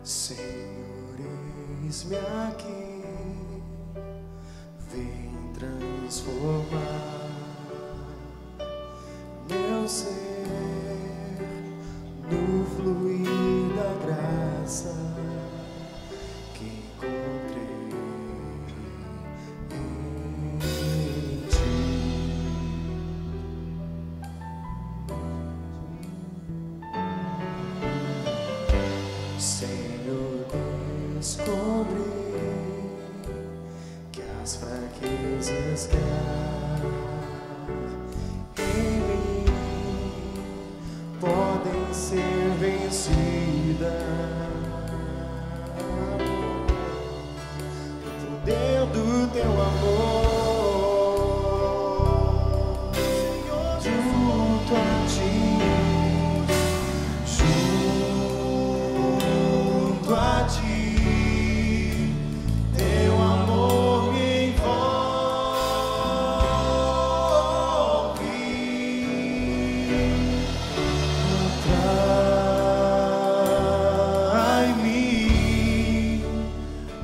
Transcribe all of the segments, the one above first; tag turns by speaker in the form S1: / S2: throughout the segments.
S1: Senhor, eis-me aqui, vem transformar meu ser no fluir da graça que encontrei em ti. Senhor, descobri que as fraquezas que há em mim podem ser vencidas no poder do teu amor, Senhor, junto a ti. Junto a ti, teu amor me envolve. Atrai-me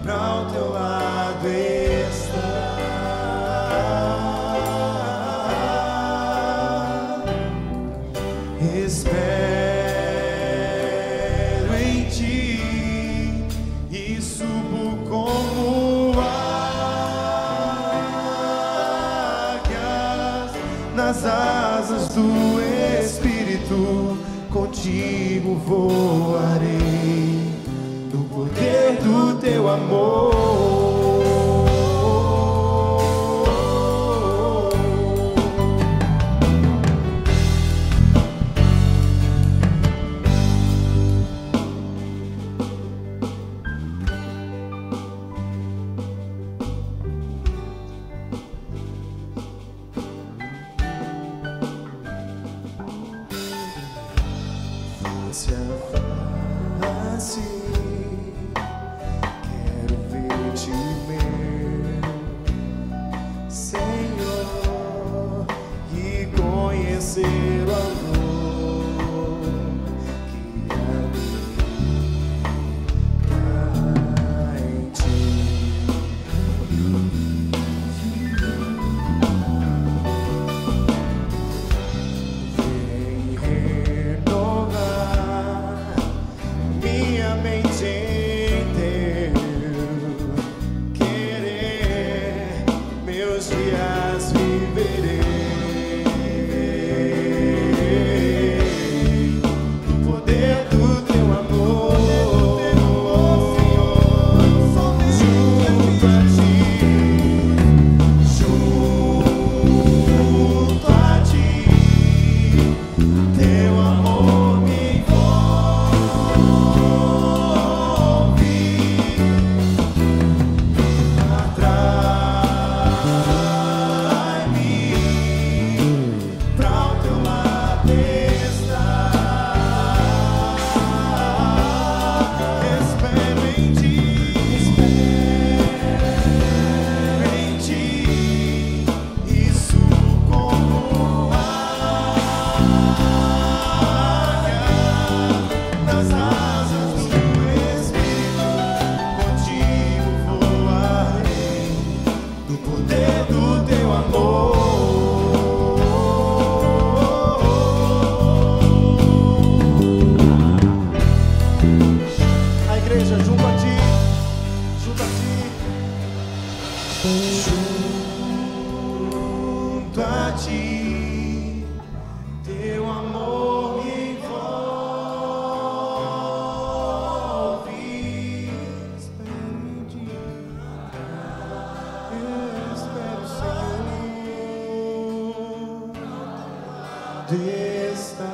S1: pra o teu lado estar. Espero em ti e subo como águias nas asas do Espírito. Contigo voarei no poder do teu amor. Face a face, quero ver-te, meu Senhor, e conhecer o amor que habita em ti. Vem renovar minha mente em teu querer, meus dias viverei no poder do teu amor. Junto a ti, junto a ti, teu amor me envolve. Atrai-me pra o teu lado estar. Espero em ti, e subo como águia nas asas do Espírito. Contigo voarei no poder do teu amor. A igreja junto a ti, junto a ti, junto a ti, teu amor me envolve. Espero em ti, espero, Senhor, de estar.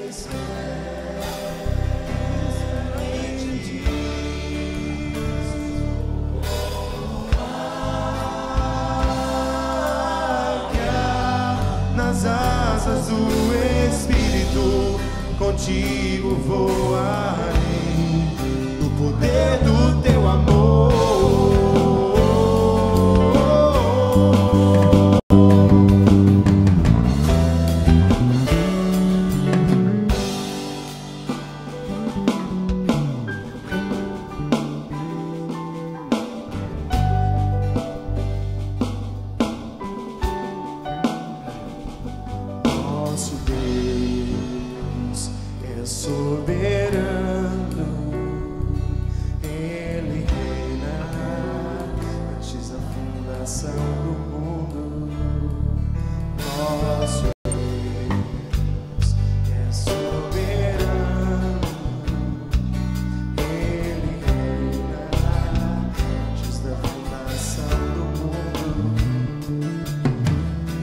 S1: Espero em ti, águia nas asas do Espírito. Contigo voarei no poder do teu amor. nosso Deus é soberano. Ele reina antes da fundação do mundo. Nosso Deus é soberano. Ele reina antes da fundação do mundo.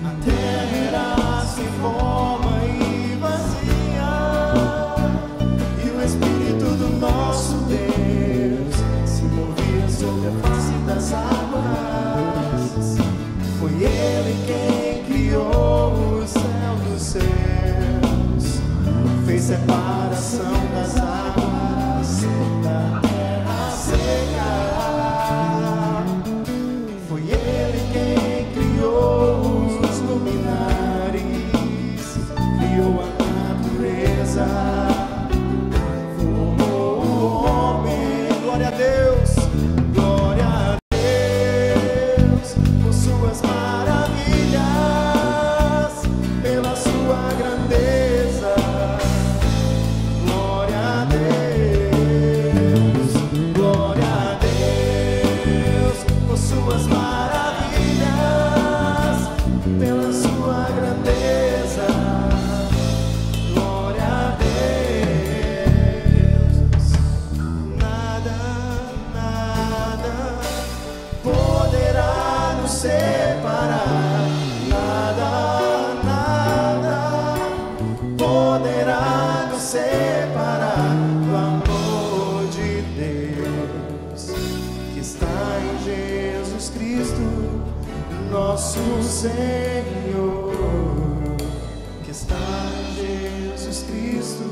S1: A terra era sem forma e vazia, e o Espírito do nosso Deus se movia sobre a face das águas. Foi Ele quem criou o céu dos céus, fez separação das águas da terra seca. Foi Ele quem criou os luminares, criou a natureza, formou o homem. Glória a Deus, glória a Deus, por suas maravilhas, pela sua grandeza. Glória a Deus, glória a Deus, por suas maravilhas, pela sua grandeza. Glória a Deus. Nada, nada poderá nos separar. Nada, nada poderá nos separar do amor de Deus que está em Jesus Cristo, nosso Senhor, que está em Jesus Cristo.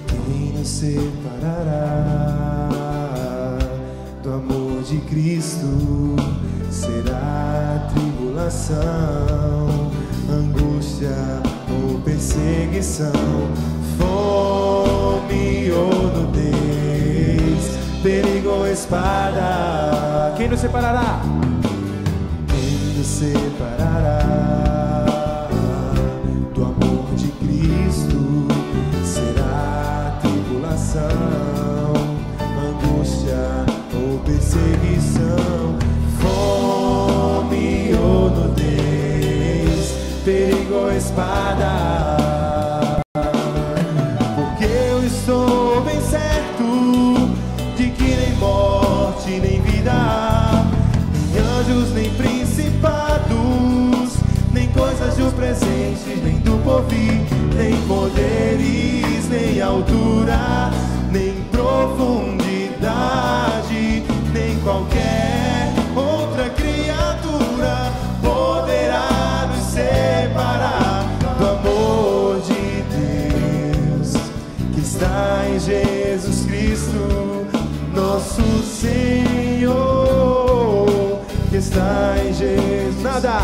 S1: Quem nos separará do amor de Cristo? Será tribulação, angústia ou perseguição, fome ou nudez, perigo ou espada. Quem nos separará? Quem nos separará do amor de Cristo? Será tribulação, angústia ou perseguição, fome ou nudez, perigo ou espada. Porque eu estou bem certo de que nem morte nem vida, nem anjos nem principados, nem coisas do presente nem do porvir, nem poderes, nem altura, nem profundidade, nem qualquer outra criatura poderá nos separar do amor de Deus que está em Jesus Cristo, nosso Senhor, que está em Jesus. Nada,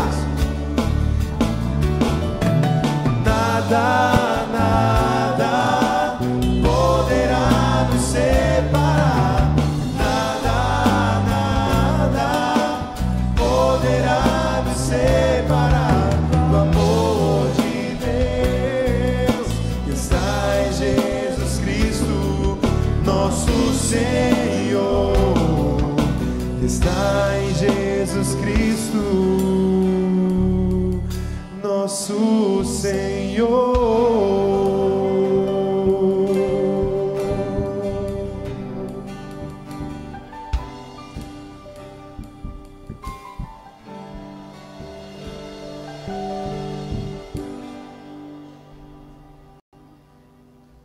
S1: nada, nada poderá nos separar. Nada, nada poderá nos separar do amor de Deus que está em Jesus Cristo, nosso Senhor, que está em Jesus Cristo, nosso Senhor.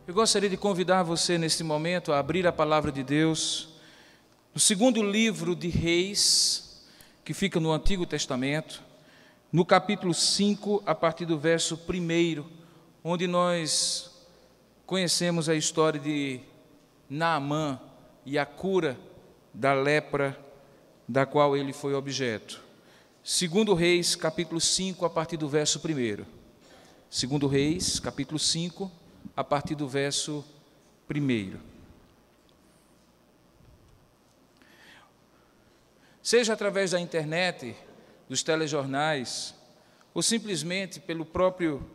S2: Eu gostaria de convidar você nesse momento a abrir a palavra de Deus no segundo livro de Reis, que fica no Antigo Testamento, no capítulo 5, a partir do verso 1, onde nós conhecemos a história de Naamã e a cura da lepra da qual ele foi objeto. Segundo Reis, capítulo 5, a partir do verso 1. 2 Reis, capítulo 5, a partir do verso 1. Seja através da internet, dos telejornais, ou simplesmente pelo próprio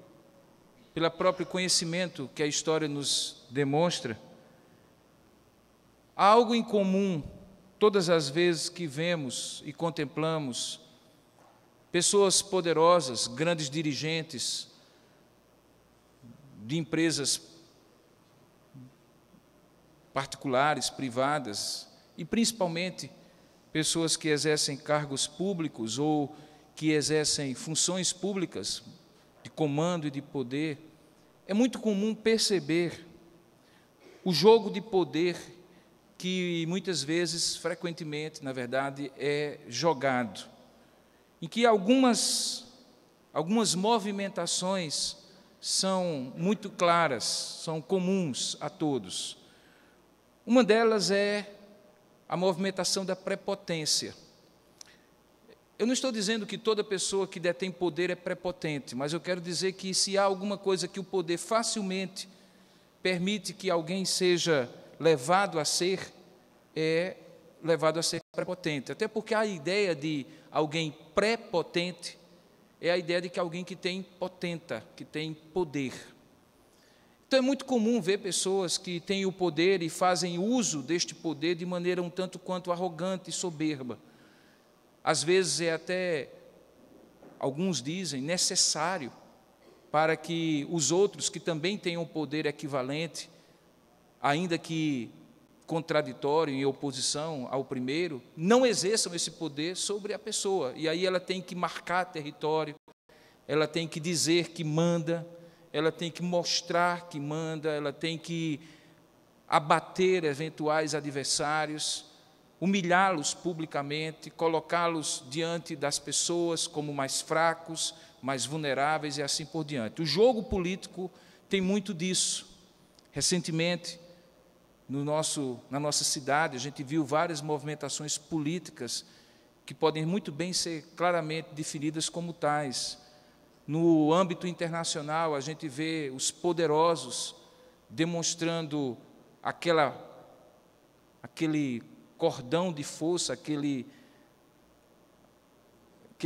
S2: conhecimento que a história nos demonstra, há algo em comum todas as vezes que vemos e contemplamos pessoas poderosas, grandes dirigentes de empresas particulares, privadas, e principalmente pessoas que exercem cargos públicos ou que exercem funções públicas de comando e de poder. É muito comum perceber o jogo de poder que muitas vezes, frequentemente, na verdade, é jogado, em que algumas movimentações são muito claras, são comuns a todos. Uma delas é a movimentação da prepotência. Eu não estou dizendo que toda pessoa que detém poder é prepotente, mas eu quero dizer que se há alguma coisa que o poder facilmente permite que alguém seja levado a ser, é levado a ser prepotente. Até porque a ideia de alguém prepotente é a ideia de que alguém que tem potenta, que tem poder. Então é muito comum ver pessoas que têm o poder e fazem uso deste poder de maneira um tanto quanto arrogante e soberba. Às vezes é até, alguns dizem, necessário para que os outros que também tenham o poder equivalente, ainda que contraditório, em oposição ao primeiro, não exerçam esse poder sobre a pessoa. E aí ela tem que marcar território, ela tem que dizer que manda, ela tem que mostrar que manda, ela tem que abater eventuais adversários, humilhá-los publicamente, colocá-los diante das pessoas como mais fracos, mais vulneráveis e assim por diante. O jogo político tem muito disso. Recentemente, na nossa cidade, a gente viu várias movimentações políticas que podem muito bem ser claramente definidas como tais. No âmbito internacional, a gente vê os poderosos demonstrando aquele cordão de força, aquele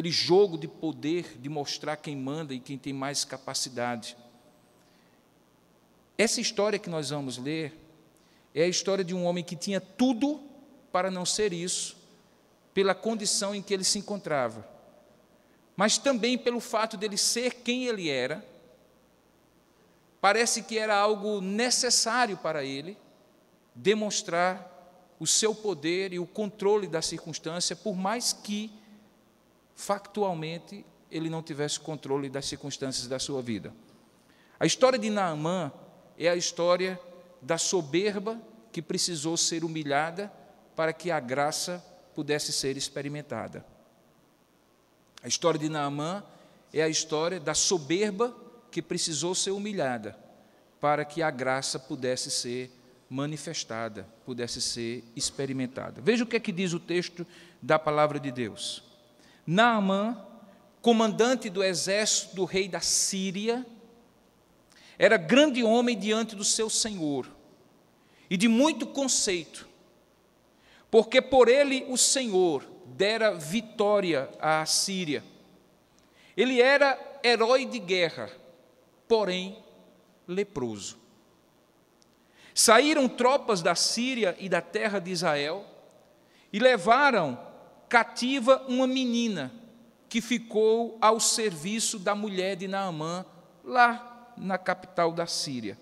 S2: jogo de poder, de mostrar quem manda e quem tem mais capacidade. Essa história que nós vamos ler é a história de um homem que tinha tudo para não ser isso, pela condição em que ele se encontrava, mas também pelo fato dele ser quem ele era. Parece que era algo necessário para ele demonstrar o seu poder e o controle da circunstância, por mais que, factualmente, ele não tivesse controle das circunstâncias da sua vida. A história de Naamã é a história da soberba que precisou ser humilhada para que a graça pudesse ser experimentada. A história de Naamã é a história da soberba que precisou ser humilhada para que a graça pudesse ser manifestada, pudesse ser experimentada. Veja o que é que diz o texto da palavra de Deus. Naamã, comandante do exército do rei da Síria, era grande homem diante do seu senhor e de muito conceito, porque por ele o Senhor dera vitória à Síria. Ele era herói de guerra, porém leproso. Saíram tropas da Síria e da terra de Israel e levaram cativa uma menina que ficou ao serviço da mulher de Naamã, lá na capital da Síria.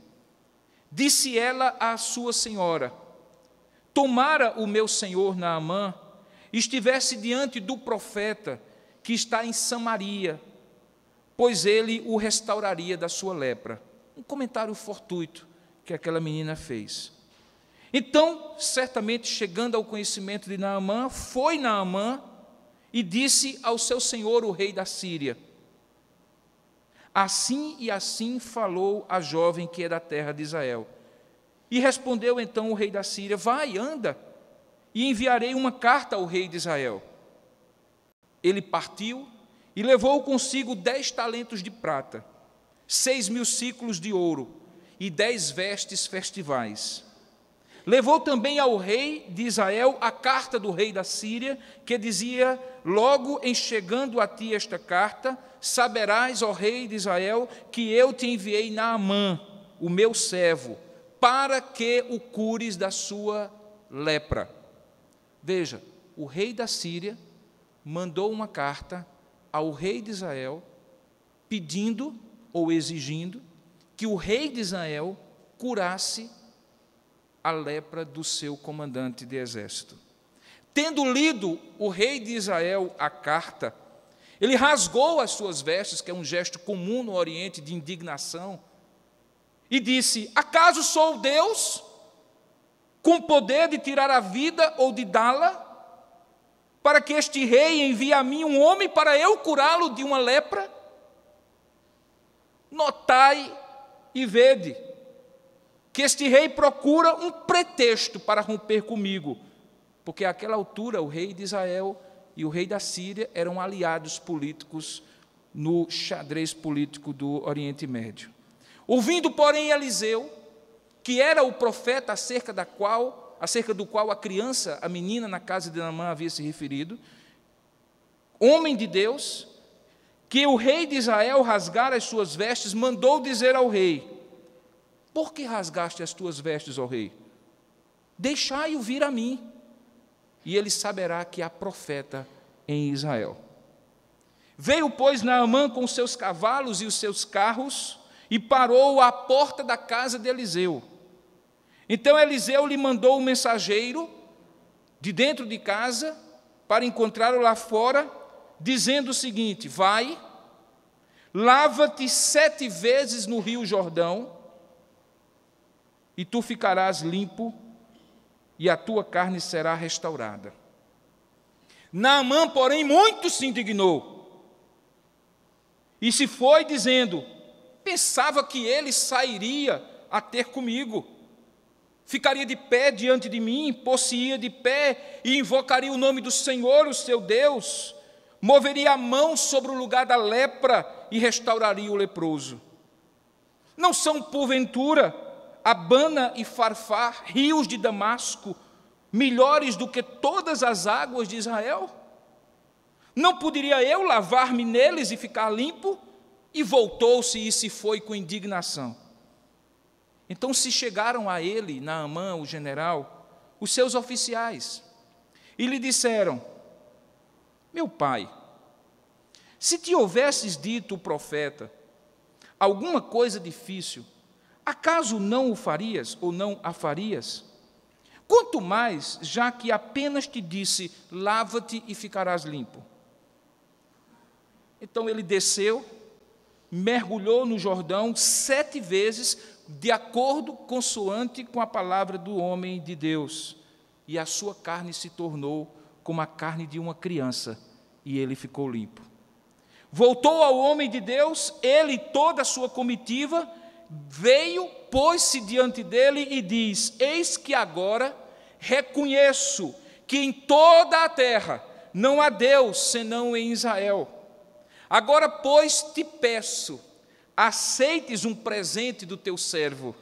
S2: Disse ela à sua senhora: tomara o meu senhor Naamã estivesse diante do profeta que está em Samaria, pois ele o restauraria da sua lepra. Um comentário fortuito que aquela menina fez. Então, certamente, chegando ao conhecimento de Naamã, foi Naamã e disse ao seu senhor, o rei da Síria: assim e assim falou a jovem que é da terra de Israel. E respondeu então o rei da Síria: vai, anda, e enviarei uma carta ao rei de Israel. Ele partiu e levou consigo 10 talentos de prata, 6.000 siclos de ouro e 10 vestes festivais. Levou também ao rei de Israel a carta do rei da Síria, que dizia: logo em chegando a ti esta carta, saberás, ó rei de Israel, que eu te enviei Naamã, o meu servo, para que o cures da sua lepra. Veja, o rei da Síria mandou uma carta ao rei de Israel, pedindo ou exigindo que o rei de Israel curasse a lepra do seu comandante de exército. Tendo lido o rei de Israel a carta, ele rasgou as suas vestes, que é um gesto comum no Oriente de indignação, e disse: acaso sou Deus, com poder de tirar a vida ou de dá-la, para que este rei envie a mim um homem para eu curá-lo de uma lepra? Notai e vede que este rei procura um pretexto para romper comigo, porque àquela altura o rei de Israel e o rei da Síria eram aliados políticos no xadrez político do Oriente Médio. Ouvindo, porém, Eliseu, que era o profeta acerca do qual a criança, a menina na casa de Naamã havia se referido, homem de Deus, que o rei de Israel rasgara as suas vestes, mandou dizer ao rei: por que rasgaste as tuas vestes, ó rei? Deixai-o vir a mim, e ele saberá que há profeta em Israel. Veio, pois, Naamã com os seus cavalos e os seus carros, e parou à porta da casa de Eliseu. Então Eliseu lhe mandou um mensageiro de dentro de casa para encontrá-lo lá fora, dizendo o seguinte: vai, lava-te 7 vezes no rio Jordão, e tu ficarás limpo, e a tua carne será restaurada. Naamã, porém, muito se indignou, e se foi dizendo: pensava que ele sairia a ter comigo, ficaria de pé diante de mim, pôr-se-ia de pé e invocaria o nome do Senhor, o seu Deus, moveria a mão sobre o lugar da lepra e restauraria o leproso. Não são, porventura, Abana e Farfá, rios de Damasco, melhores do que todas as águas de Israel? Não poderia eu lavar-me neles e ficar limpo? E voltou-se e se foi com indignação. Então se chegaram a ele, Naamã, o general, os seus oficiais, e lhe disseram: meu pai, se te houvesses dito o profeta alguma coisa difícil, acaso não o farias ou não a farias? Quanto mais, já que apenas te disse: lava-te e ficarás limpo. Então ele desceu, mergulhou no Jordão 7 vezes, de acordo consoante com a palavra do homem de Deus, e a sua carne se tornou como a carne de uma criança, e ele ficou limpo. Voltou ao homem de Deus, ele e toda a sua comitiva, veio, pôs-se diante dele e diz: eis que agora reconheço que em toda a terra não há Deus senão em Israel. Agora, pois, te peço, aceites um presente do teu servo.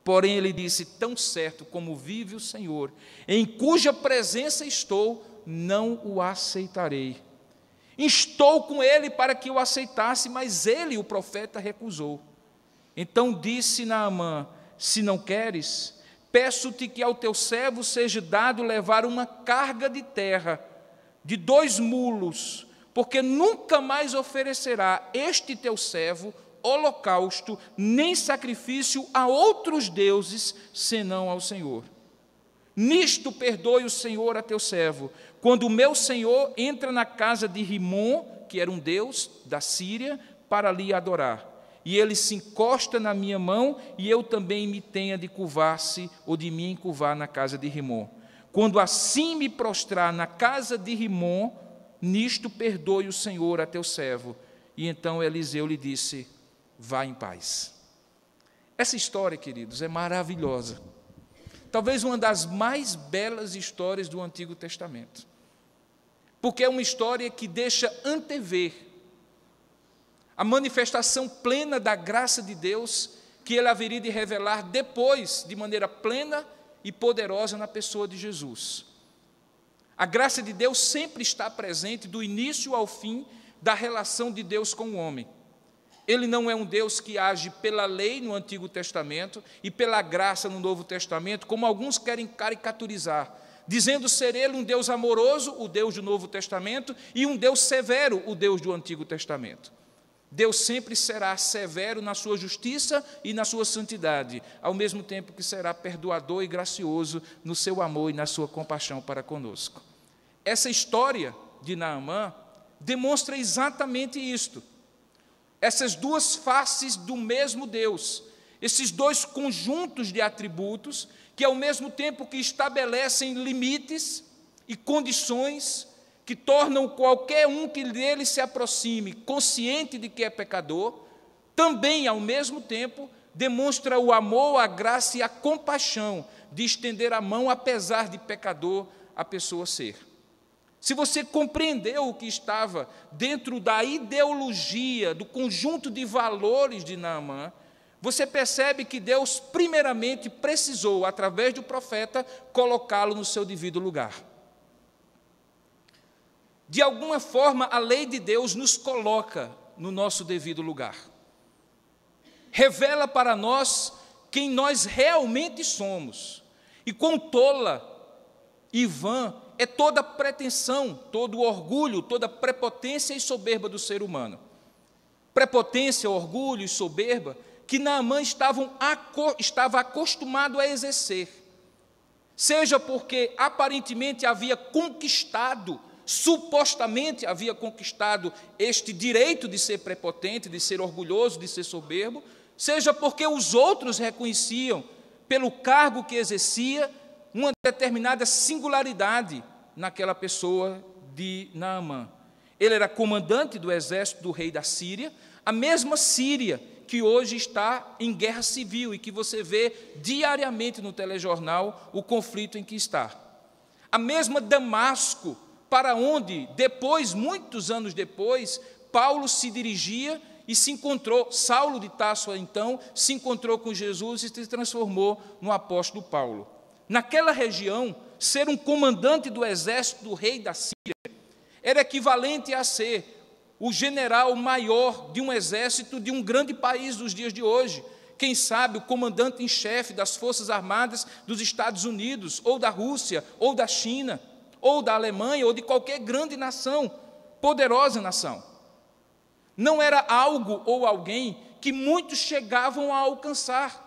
S2: Porém ele disse: tão certo como vive o Senhor, em cuja presença estou, não o aceitarei. Instou com ele para que o aceitasse, mas ele, o profeta, recusou. Então disse Naamã: se não queres, peço-te que ao teu servo seja dado levar uma carga de terra de 2 mulos, porque nunca mais oferecerá este teu servo holocausto, nem sacrifício a outros deuses, senão ao Senhor. Nisto perdoe o Senhor a teu servo, quando o meu senhor entra na casa de Rimon, que era um deus da Síria, para lhe adorar, e ele se encosta na minha mão, e eu também me tenha de curvar-se, ou de me encurvar na casa de Rimon. Quando assim me prostrar na casa de Rimon, nisto perdoe o Senhor a teu servo. E então Eliseu lhe disse: vá em paz. Essa história, queridos, é maravilhosa. Talvez uma das mais belas histórias do Antigo Testamento. Porque é uma história que deixa antever a manifestação plena da graça de Deus que ele haveria de revelar depois, de maneira plena e poderosa, na pessoa de Jesus. A graça de Deus sempre está presente, do início ao fim, da relação de Deus com o homem. Ele não é um Deus que age pela lei no Antigo Testamento e pela graça no Novo Testamento, como alguns querem caricaturizar, dizendo ser ele um Deus amoroso, o Deus do Novo Testamento, e um Deus severo, o Deus do Antigo Testamento. Deus sempre será severo na sua justiça e na sua santidade, ao mesmo tempo que será perdoador e gracioso no seu amor e na sua compaixão para conosco. Essa história de Naamã demonstra exatamente isto. Essas duas faces do mesmo Deus, esses dois conjuntos de atributos que, ao mesmo tempo que estabelecem limites e condições que tornam qualquer um que dele se aproxime consciente de que é pecador, também, ao mesmo tempo, demonstra o amor, a graça e a compaixão de estender a mão, apesar de pecador, a pessoa ser. Se você compreendeu o que estava dentro da ideologia, do conjunto de valores de Naamã, você percebe que Deus, primeiramente, precisou, através do profeta, colocá-lo no seu devido lugar. De alguma forma, a lei de Deus nos coloca no nosso devido lugar. Revela para nós quem nós realmente somos. E quão tola e vã é toda a pretensão, todo o orgulho, toda a prepotência e soberba do ser humano. Prepotência, orgulho e soberba que Naamã estava acostumado a exercer, seja porque aparentemente havia conquistado, supostamente havia conquistado este direito de ser prepotente, de ser orgulhoso, de ser soberbo, seja porque os outros reconheciam, pelo cargo que exercia, uma determinada singularidade naquela pessoa de Naamã. Ele era comandante do exército do rei da Síria, a mesma Síria que hoje está em guerra civil e que você vê diariamente no telejornal o conflito em que está. A mesma Damasco, para onde, depois, muitos anos depois, Paulo se dirigia e se encontrou, Saulo de Tarso, então, se encontrou com Jesus e se transformou no apóstolo Paulo. Naquela região, ser um comandante do exército do rei da Síria era equivalente a ser o general maior de um exército de um grande país dos dias de hoje. Quem sabe o comandante em chefe das Forças Armadas dos Estados Unidos, ou da Rússia, ou da China, ou da Alemanha, ou de qualquer grande nação, poderosa nação. Não era algo ou alguém que muitos chegavam a alcançar,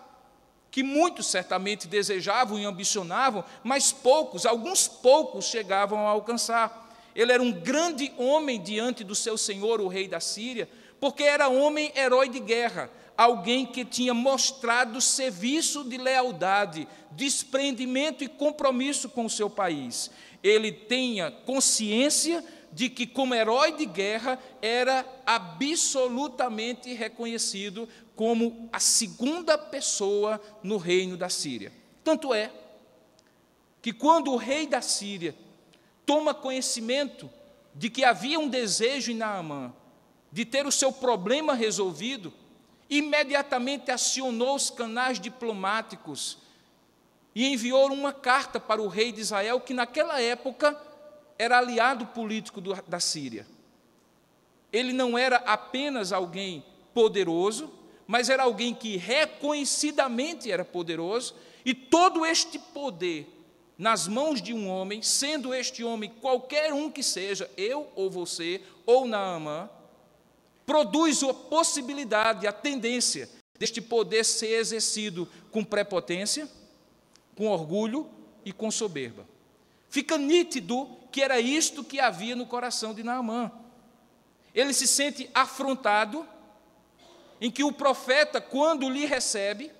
S2: que muitos certamente desejavam e ambicionavam, mas poucos, alguns poucos chegavam a alcançar. Ele era um grande homem diante do seu senhor, o rei da Síria, porque era homem herói de guerra, alguém que tinha mostrado serviço de lealdade, desprendimento e compromisso com o seu país. Ele tinha consciência de que, como herói de guerra, era absolutamente reconhecido como a segunda pessoa no reino da Síria. Tanto é que, quando o rei da Síria toma conhecimento de que havia um desejo em Naamã de ter o seu problema resolvido, imediatamente acionou os canais diplomáticos e enviou uma carta para o rei de Israel, que naquela época era aliado político da Síria. Ele não era apenas alguém poderoso, mas era alguém que reconhecidamente era poderoso, e todo este poder nas mãos de um homem, sendo este homem qualquer um que seja, eu ou você, ou Naamã, produz a possibilidade, a tendência deste poder ser exercido com prepotência, com orgulho e com soberba. Fica nítido que era isto que havia no coração de Naamã. Ele se sente afrontado, em que o profeta, quando lhe recebe,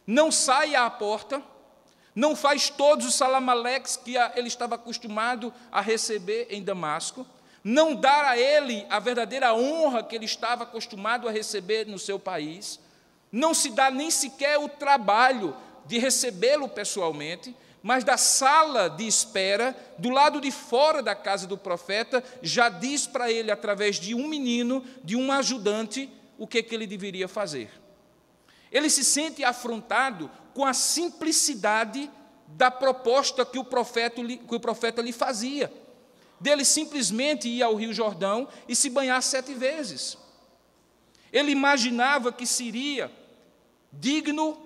S2: não sai à porta, não faz todos os salamaleques que ele estava acostumado a receber em Damasco, não dá a ele a verdadeira honra que ele estava acostumado a receber no seu país, não se dá nem sequer o trabalho de recebê-lo pessoalmente, mas da sala de espera, do lado de fora da casa do profeta, já diz para ele, através de um menino, de um ajudante, o que ele deveria fazer. Ele se sente afrontado com a simplicidade da proposta que o profeta lhe fazia, dele simplesmente ir ao Rio Jordão e se banhar 7 vezes. Ele imaginava que seria digno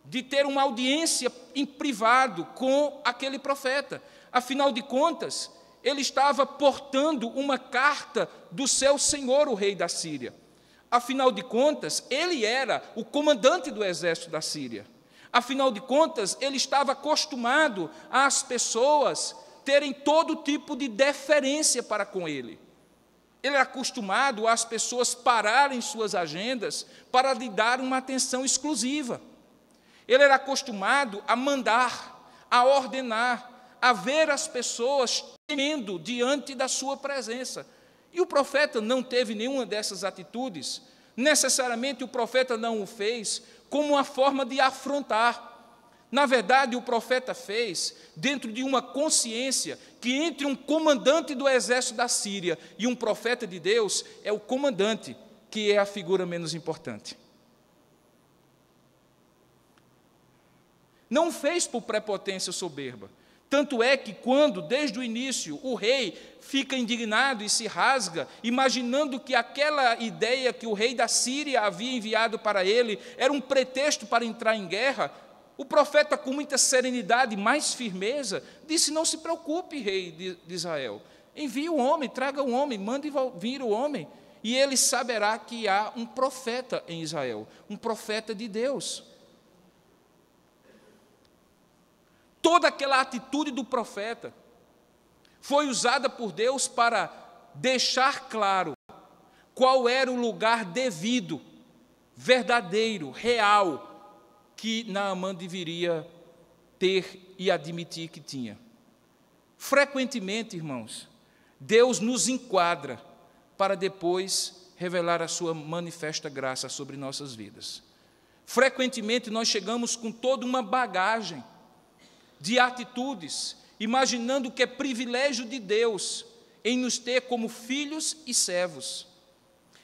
S2: de ter uma audiência em privado com aquele profeta. Afinal de contas, ele estava portando uma carta do seu senhor, o rei da Síria. Afinal de contas, ele era o comandante do exército da Síria. Afinal de contas, ele estava acostumado às pessoas terem todo tipo de deferência para com ele. Ele era acostumado às pessoas pararem suas agendas para lhe dar uma atenção exclusiva. Ele era acostumado a mandar, a ordenar, a ver as pessoas tremendo diante da sua presença. E o profeta não teve nenhuma dessas atitudes. Necessariamente o profeta não o fez como uma forma de afrontar. Na verdade, o profeta fez dentro de uma consciência que entre um comandante do exército da Síria e um profeta de Deus, é o comandante que é a figura menos importante. Não fez por prepotência soberba. Tanto é que quando, desde o início, o rei fica indignado e se rasga, imaginando que aquela ideia que o rei da Síria havia enviado para ele era um pretexto para entrar em guerra, o profeta, com muita serenidade e mais firmeza, disse: não se preocupe, rei de Israel, envie o homem, traga o homem, mande vir o homem, e ele saberá que há um profeta em Israel, um profeta de Deus. Toda aquela atitude do profeta foi usada por Deus para deixar claro qual era o lugar devido, verdadeiro, real, que Naamã deveria ter e admitir que tinha. Frequentemente, irmãos, Deus nos enquadra para depois revelar a sua manifesta graça sobre nossas vidas. Frequentemente nós chegamos com toda uma bagagem de atitudes, imaginando que é privilégio de Deus em nos ter como filhos e servos.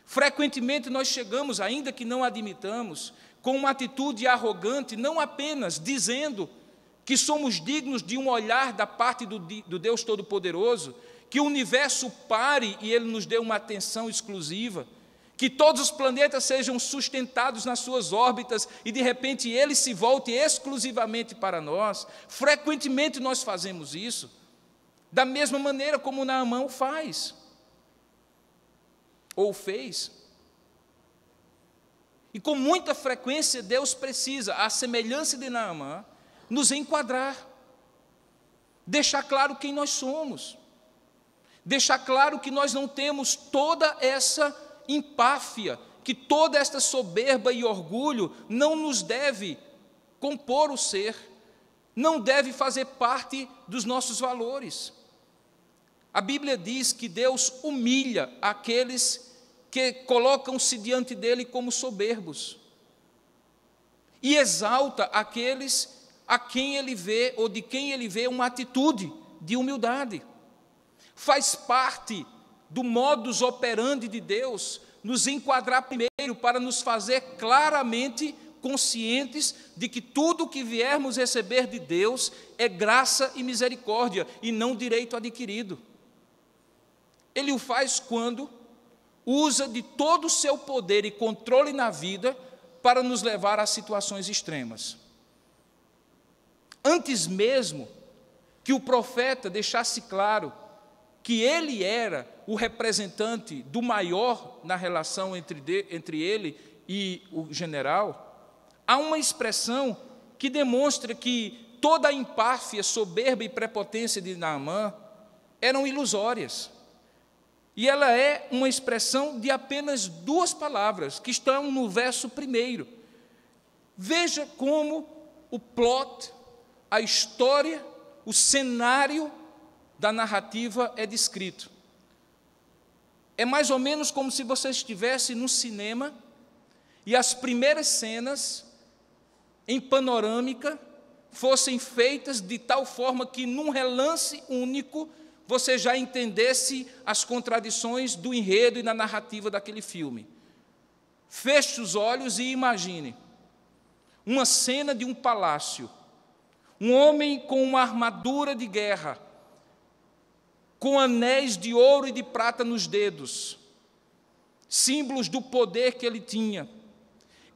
S2: Frequentemente nós chegamos, ainda que não admitamos, com uma atitude arrogante, não apenas dizendo que somos dignos de um olhar da parte do Deus Todo-Poderoso, que o universo pare e Ele nos dê uma atenção exclusiva, que todos os planetas sejam sustentados nas suas órbitas e, de repente, Ele se volte exclusivamente para nós. Frequentemente nós fazemos isso, da mesma maneira como Naamã faz, ou fez. E com muita frequência Deus precisa, à semelhança de Naamã, nos enquadrar, deixar claro quem nós somos, deixar claro que nós não temos toda essa empáfia, que toda esta soberba e orgulho não nos deve compor o ser, não deve fazer parte dos nossos valores. A Bíblia diz que Deus humilha aqueles que colocam-se diante dele como soberbos, e exalta aqueles a quem ele vê, ou de quem ele vê uma atitude de humildade. Faz parte do modus operandi de Deus nos enquadrar primeiro para nos fazer claramente conscientes de que tudo o que viermos receber de Deus é graça e misericórdia e não direito adquirido. Ele o faz quando usa de todo o seu poder e controle na vida para nos levar a situações extremas. Antes mesmo que o profeta deixasse claro que ele era o representante do maior na relação entre ele e o general, há uma expressão que demonstra que toda a empáfia, soberba e prepotência de Naamã eram ilusórias. E ela é uma expressão de apenas 2 palavras, que estão no verso 1. Veja como o plot, a história, o cenário da narrativa é descrito. É mais ou menos como se você estivesse no cinema e as primeiras cenas, em panorâmica, fossem feitas de tal forma que, num relance único, você já entendesse as contradições do enredo e da narrativa daquele filme. Feche os olhos e imagine uma cena de um palácio, um homem com uma armadura de guerra, com anéis de ouro e de prata nos dedos, símbolos do poder que ele tinha,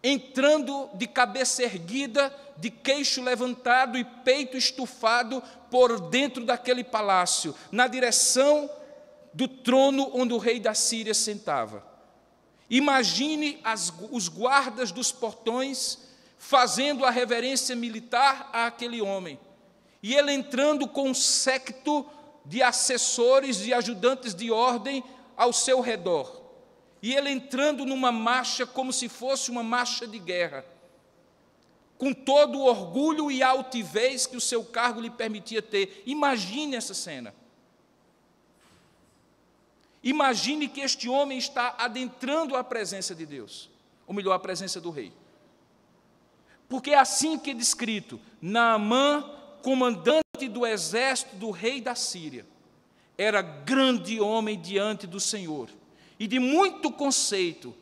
S2: entrando de cabeça erguida, de queixo levantado e peito estufado por dentro daquele palácio, na direção do trono onde o rei da Síria sentava. Imagine os guardas dos portões fazendo a reverência militar àquele homem, e ele entrando com um séquito de assessores e ajudantes de ordem ao seu redor, e ele entrando numa marcha como se fosse uma marcha de guerra, com todo o orgulho e altivez que o seu cargo lhe permitia ter. Imagine essa cena. Imagine que este homem está adentrando a presença de Deus, ou melhor, a presença do rei. Porque é assim que é descrito: Naamã, comandante do exército do rei da Síria, era grande homem diante do Senhor, e de muito conceito,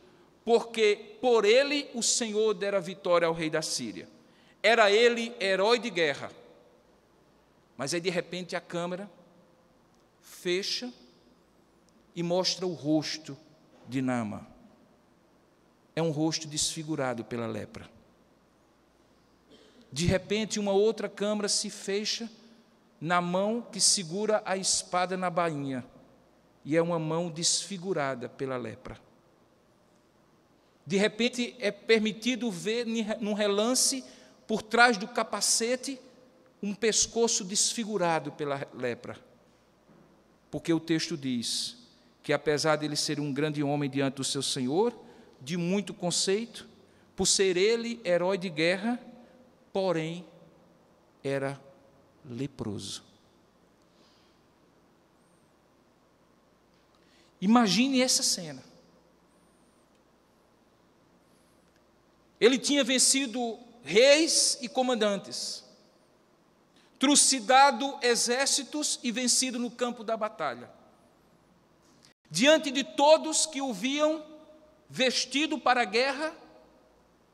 S2: porque por ele o Senhor dera vitória ao rei da Síria. Era ele herói de guerra. Mas aí, de repente, a câmera fecha e mostra o rosto de Naamã. É um rosto desfigurado pela lepra. De repente, uma outra câmera se fecha na mão que segura a espada na bainha, e é uma mão desfigurada pela lepra. De repente, é permitido ver, num relance, por trás do capacete, um pescoço desfigurado pela lepra. Porque o texto diz que, apesar de ele ser um grande homem diante do seu Senhor, de muito conceito, por ser ele herói de guerra, porém, era leproso. Imagine essa cena. Ele tinha vencido reis e comandantes, trucidado exércitos e vencido no campo da batalha. Diante de todos que o viam vestido para a guerra,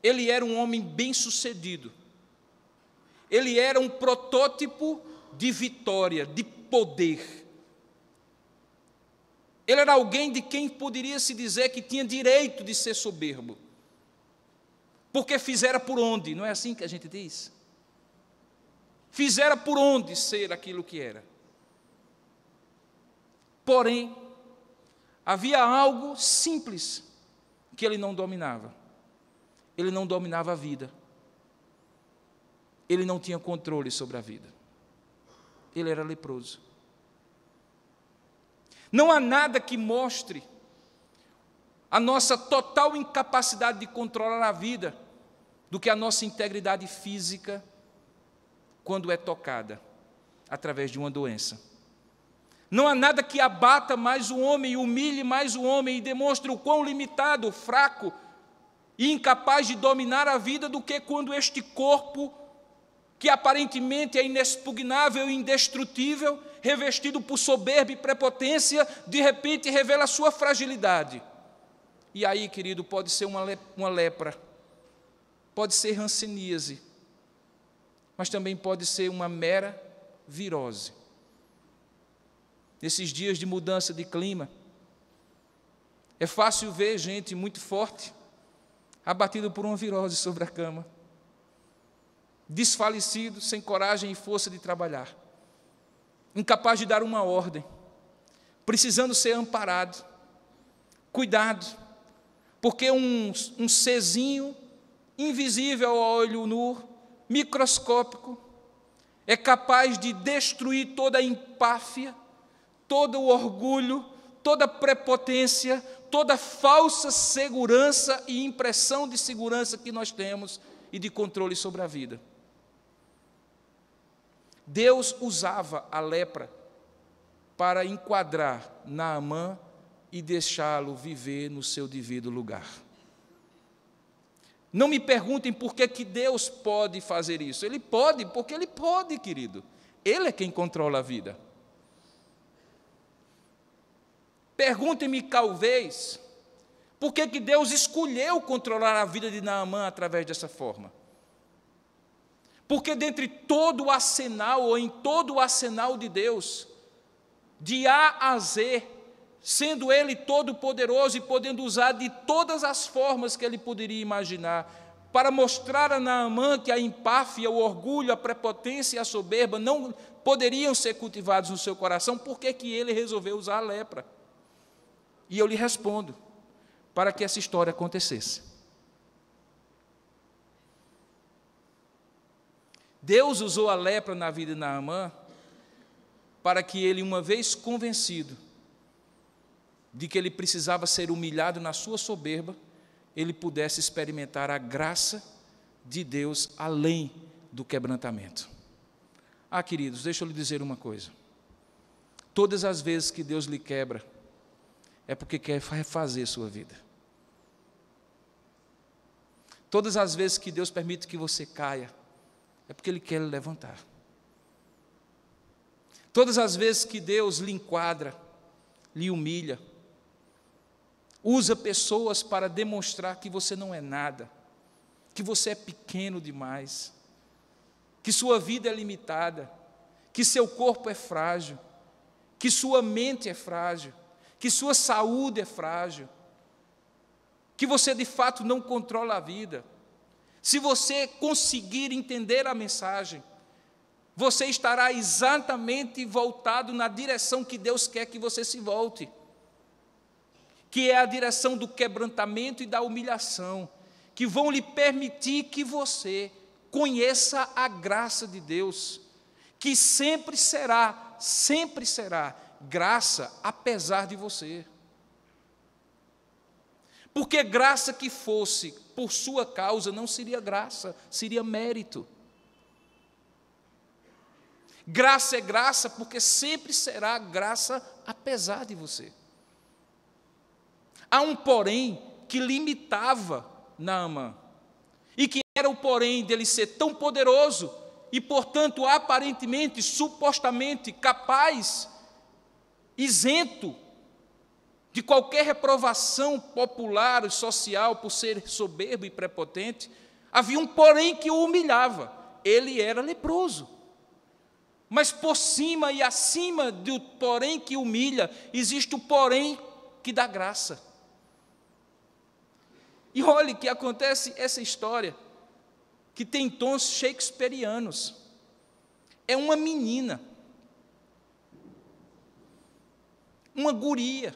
S2: ele era um homem bem-sucedido. Ele era um protótipo de vitória, de poder. Ele era alguém de quem poderia se dizer que tinha direito de ser soberbo, porque fizera por onde, não é assim que a gente diz? Fizera por onde ser aquilo que era. Porém, havia algo simples que ele não dominava. Ele não dominava a vida. Ele não tinha controle sobre a vida. Ele era leproso. Não há nada que mostre a nossa total incapacidade de controlar a vida do que a nossa integridade física quando é tocada através de uma doença. Não há nada que abata mais o homem, humilhe mais o homem e demonstre o quão limitado, fraco e incapaz de dominar a vida do que quando este corpo, que aparentemente é inexpugnável e indestrutível, revestido por soberba e prepotência, de repente revela a sua fragilidade. E aí, querido, pode ser uma lepra, pode ser hanseníase, mas também pode ser uma mera virose. Nesses dias de mudança de clima, é fácil ver gente muito forte, abatida por uma virose sobre a cama, desfalecido, sem coragem e força de trabalhar, incapaz de dar uma ordem, precisando ser amparado. Cuidado, porque um serzinho invisível ao olho nu, microscópico, é capaz de destruir toda a empáfia, todo o orgulho, toda a prepotência, toda a falsa segurança e impressão de segurança que nós temos e de controle sobre a vida. Deus usava a lepra para enquadrar Naamã e deixá-lo viver no seu devido lugar. Não me perguntem por que Deus pode fazer isso. Ele pode, porque Ele pode, querido. Ele é quem controla a vida. Perguntem-me, talvez, por que Deus escolheu controlar a vida de Naamã através dessa forma. Porque dentre todo o arsenal, ou em todo o arsenal de Deus, de A a Z, sendo Ele todo-poderoso e podendo usar de todas as formas que Ele poderia imaginar, para mostrar a Naamã que a empáfia, o orgulho, a prepotência e a soberba não poderiam ser cultivados no seu coração, por que Ele resolveu usar a lepra? E eu lhe respondo, para que essa história acontecesse. Deus usou a lepra na vida de Naamã para que ele, uma vez convencido de que ele precisava ser humilhado na sua soberba, ele pudesse experimentar a graça de Deus além do quebrantamento. Queridos, deixa eu lhe dizer uma coisa. Todas as vezes que Deus lhe quebra, é porque quer refazer sua vida. Todas as vezes que Deus permite que você caia, é porque Ele quer lhe levantar. Todas as vezes que Deus lhe enquadra, lhe humilha, usa pessoas para demonstrar que você não é nada, que você é pequeno demais, que sua vida é limitada, que seu corpo é frágil, que sua mente é frágil, que sua saúde é frágil, que você de fato não controla a vida. Se você conseguir entender a mensagem, você estará exatamente voltado na direção que Deus quer que você se volte, que é a direção do quebrantamento e da humilhação, que vão lhe permitir que você conheça a graça de Deus, que sempre será graça apesar de você. Porque graça que fosse por sua causa não seria graça, seria mérito. Graça é graça porque sempre será graça apesar de você. Há um porém que limitava Naamã, e que era o porém dele ser tão poderoso e, portanto, aparentemente, supostamente capaz, isento de qualquer reprovação popular e social por ser soberbo e prepotente. Havia um porém que o humilhava: ele era leproso. Mas por cima e acima do porém que humilha, existe o porém que dá graça. E olhe que acontece essa história, que tem tons shakespearianos. É uma menina, uma guria,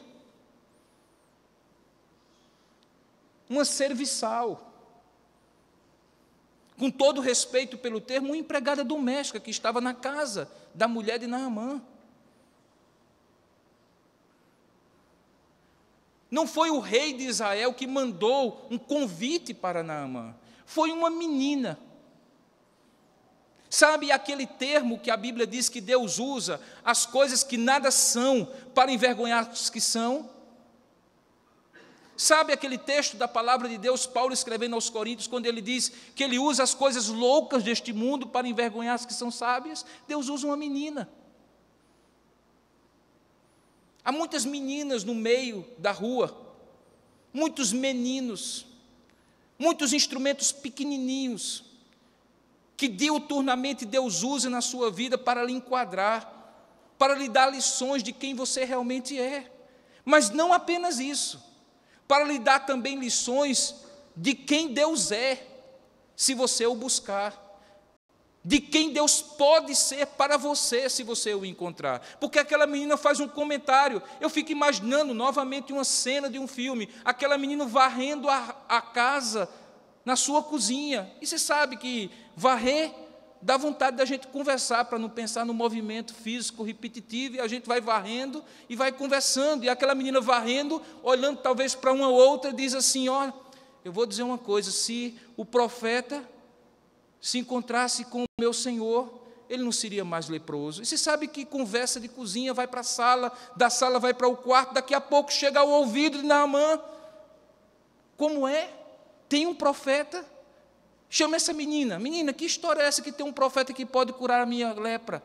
S2: uma serviçal, com todo respeito pelo termo, uma empregada doméstica que estava na casa da mulher de Naamã. Não foi o rei de Israel que mandou um convite para Naamã, foi uma menina. Sabe aquele termo que a Bíblia diz que Deus usa, as coisas que nada são, para envergonhar os que são? Sabe aquele texto da palavra de Deus, Paulo escrevendo aos Coríntios, quando ele diz que ele usa as coisas loucas deste mundo para envergonhar as que são sábias? Deus usa uma menina. Há muitas meninas no meio da rua, muitos meninos, muitos instrumentos pequenininhos, que diuturnamente Deus usa na sua vida para lhe enquadrar, para lhe dar lições de quem você realmente é. Mas não apenas isso, para lhe dar também lições de quem Deus é, se você o buscar, de quem Deus pode ser para você, se você o encontrar. Porque aquela menina faz um comentário, eu fico imaginando novamente uma cena de um filme, aquela menina varrendo a casa na sua cozinha. E você sabe que varrer dá vontade da gente conversar, para não pensar no movimento físico repetitivo, e a gente vai varrendo e vai conversando, e aquela menina varrendo, olhando talvez para uma ou outra, diz assim: ó, eu vou dizer uma coisa, se o profeta se encontrasse com o meu Senhor, ele não seria mais leproso. E você sabe que conversa de cozinha vai para a sala, da sala vai para o quarto, daqui a pouco chega ao ouvido de Naamã. Como é? tem um profeta, chama essa menina. Menina, que história é essa que tem um profeta que pode curar a minha lepra?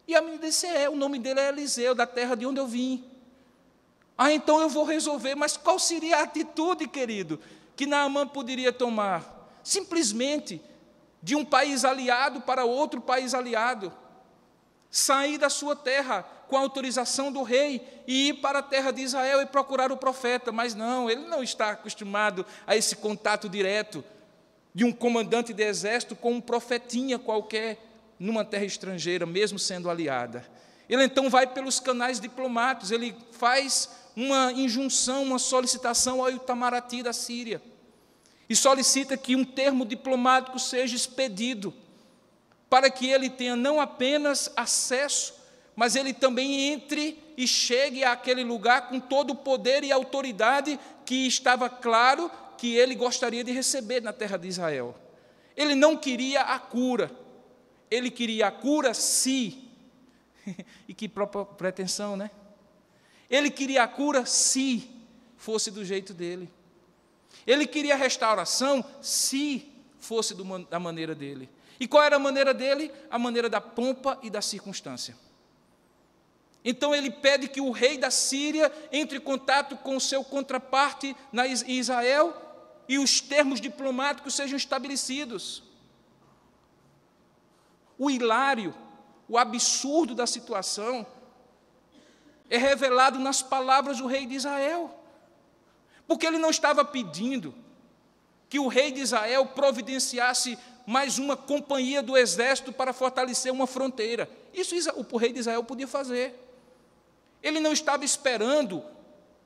S2: E a menina disse, o nome dele é Eliseu, da terra de onde eu vim. Então eu vou resolver. Mas qual seria a atitude, querido, que Naamã poderia tomar? Simplesmente, de um país aliado para outro país aliado, sair da sua terra com a autorização do rei e ir para a terra de Israel e procurar o profeta. Mas não, ele não está acostumado a esse contato direto de um comandante de exército com um profetinha qualquer numa terra estrangeira, mesmo sendo aliada. Ele então vai pelos canais diplomáticos, ele faz uma injunção, uma solicitação ao Itamaraty da Síria, e solicita que um termo diplomático seja expedido, para que ele tenha não apenas acesso, mas ele também entre e chegue àquele lugar com todo o poder e autoridade que estava claro que ele gostaria de receber na terra de Israel. Ele não queria a cura, ele queria a cura se, e que própria pretensão, né? Ele queria a cura se fosse do jeito dele. Ele queria a restauração se fosse da maneira dele. E qual era a maneira dele? A maneira da pompa e da circunstância. Então ele pede que o rei da Síria entre em contato com o seu contraparte em Israel e os termos diplomáticos sejam estabelecidos. O hilário, o absurdo da situação é revelado nas palavras do rei de Israel. Porque ele não estava pedindo que o rei de Israel providenciasse mais uma companhia do exército para fortalecer uma fronteira. Isso o rei de Israel podia fazer. Ele não estava esperando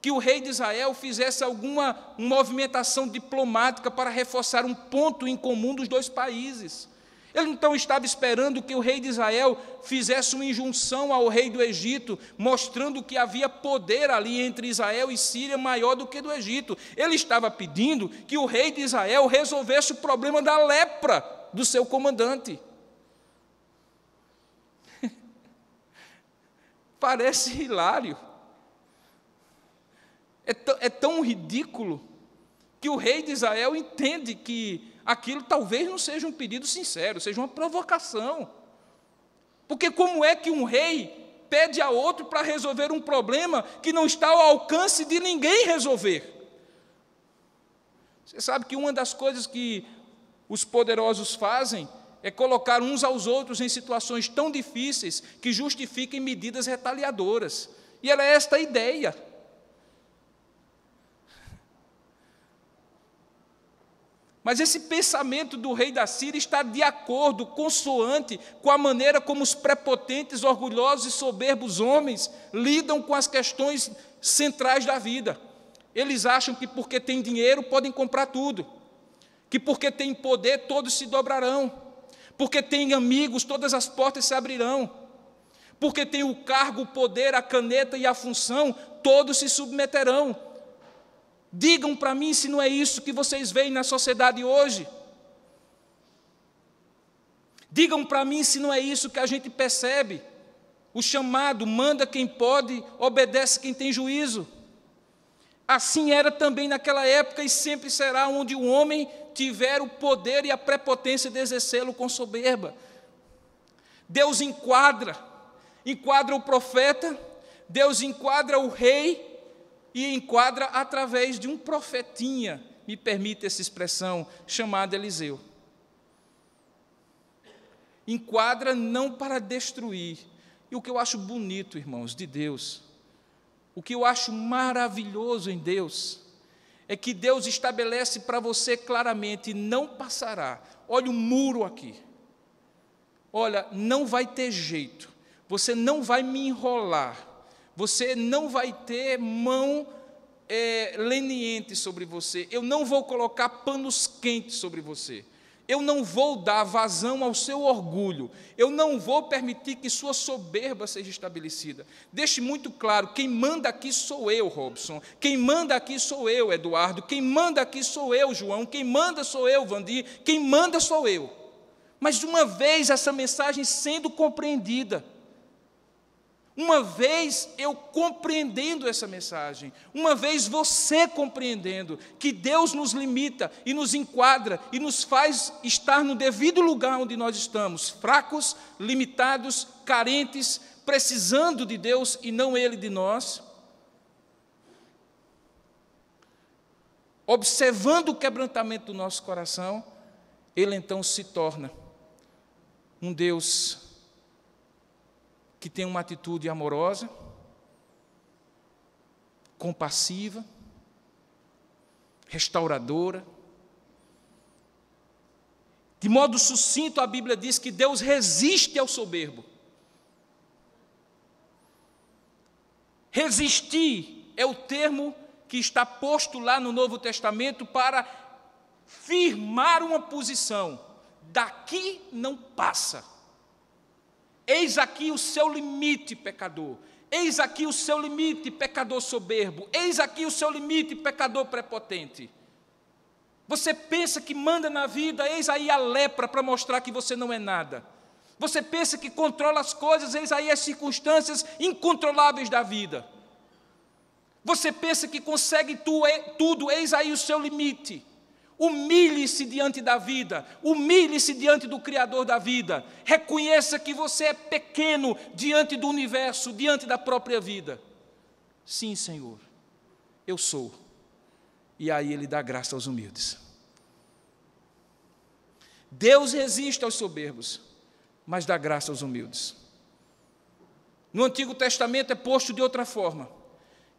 S2: que o rei de Israel fizesse alguma movimentação diplomática para reforçar um ponto em comum dos dois países. Ele então estava esperando que o rei de Israel fizesse uma injunção ao rei do Egito, mostrando que havia poder ali entre Israel e Síria maior do que do Egito. Ele estava pedindo que o rei de Israel resolvesse o problema da lepra do seu comandante. Parece hilário. É tão ridículo que o rei de Israel entende que aquilo talvez não seja um pedido sincero, seja uma provocação. Porque como é que um rei pede a outro para resolver um problema que não está ao alcance de ninguém resolver? Você sabe que uma das coisas que os poderosos fazem é colocar uns aos outros em situações tão difíceis que justifiquem medidas retaliadoras. E era esta a ideia. Mas esse pensamento do rei da Síria está de acordo, consoante com a maneira como os prepotentes, orgulhosos e soberbos homens lidam com as questões centrais da vida. Eles acham que porque têm dinheiro podem comprar tudo, que porque têm poder todos se dobrarão, porque têm amigos todas as portas se abrirão, porque têm o cargo, o poder, a caneta e a função, todos se submeterão. Digam para mim se não é isso que vocês veem na sociedade hoje. Digam para mim se não é isso que a gente percebe. O chamado manda quem pode, obedece quem tem juízo. Assim era também naquela época e sempre será, onde o homem tiver o poder e a prepotência de exercê-lo com soberba. Deus enquadra o profeta, Deus enquadra o rei, e enquadra através de um profetinha, me permite essa expressão, chamado Eliseu. Enquadra não para destruir. E o que eu acho bonito, irmãos, de Deus, o que eu acho maravilhoso em Deus, é que Deus estabelece para você claramente, não passará. Olha o muro aqui. Olha, não vai ter jeito. Você não vai me enrolar. Você não vai ter mão leniente sobre você. Eu não vou colocar panos quentes sobre você. Eu não vou dar vazão ao seu orgulho. Eu não vou permitir que sua soberba seja estabelecida. Deixe muito claro, quem manda aqui sou eu, Robson. Quem manda aqui sou eu, Eduardo. Quem manda aqui sou eu, João. Quem manda sou eu, Vandir. Quem manda sou eu. Mas, de uma vez essa mensagem sendo compreendida, Uma vez eu compreendendo essa mensagem, uma vez você compreendendo que Deus nos limita e nos enquadra e nos faz estar no devido lugar onde nós estamos, fracos, limitados, carentes, precisando de Deus e não Ele de nós, observando o quebrantamento do nosso coração, Ele então se torna um Deus que tem uma atitude amorosa, compassiva, restauradora. De modo sucinto, a Bíblia diz que Deus resiste ao soberbo. Resistir é o termo que está posto lá no Novo Testamento para firmar uma posição. Daqui não passa. Eis aqui o seu limite, pecador. Eis aqui o seu limite, pecador soberbo. Eis aqui o seu limite, pecador prepotente. Você pensa que manda na vida, eis aí a lepra para mostrar que você não é nada. Você pensa que controla as coisas, eis aí as circunstâncias incontroláveis da vida. Você pensa que consegue tudo, eis aí o seu limite. Humilhe-se diante da vida, humilhe-se diante do Criador da vida, reconheça que você é pequeno diante do universo, diante da própria vida. Sim, Senhor, eu sou. E aí Ele dá graça aos humildes. Deus resiste aos soberbos, mas dá graça aos humildes. No Antigo Testamento é posto de outra forma,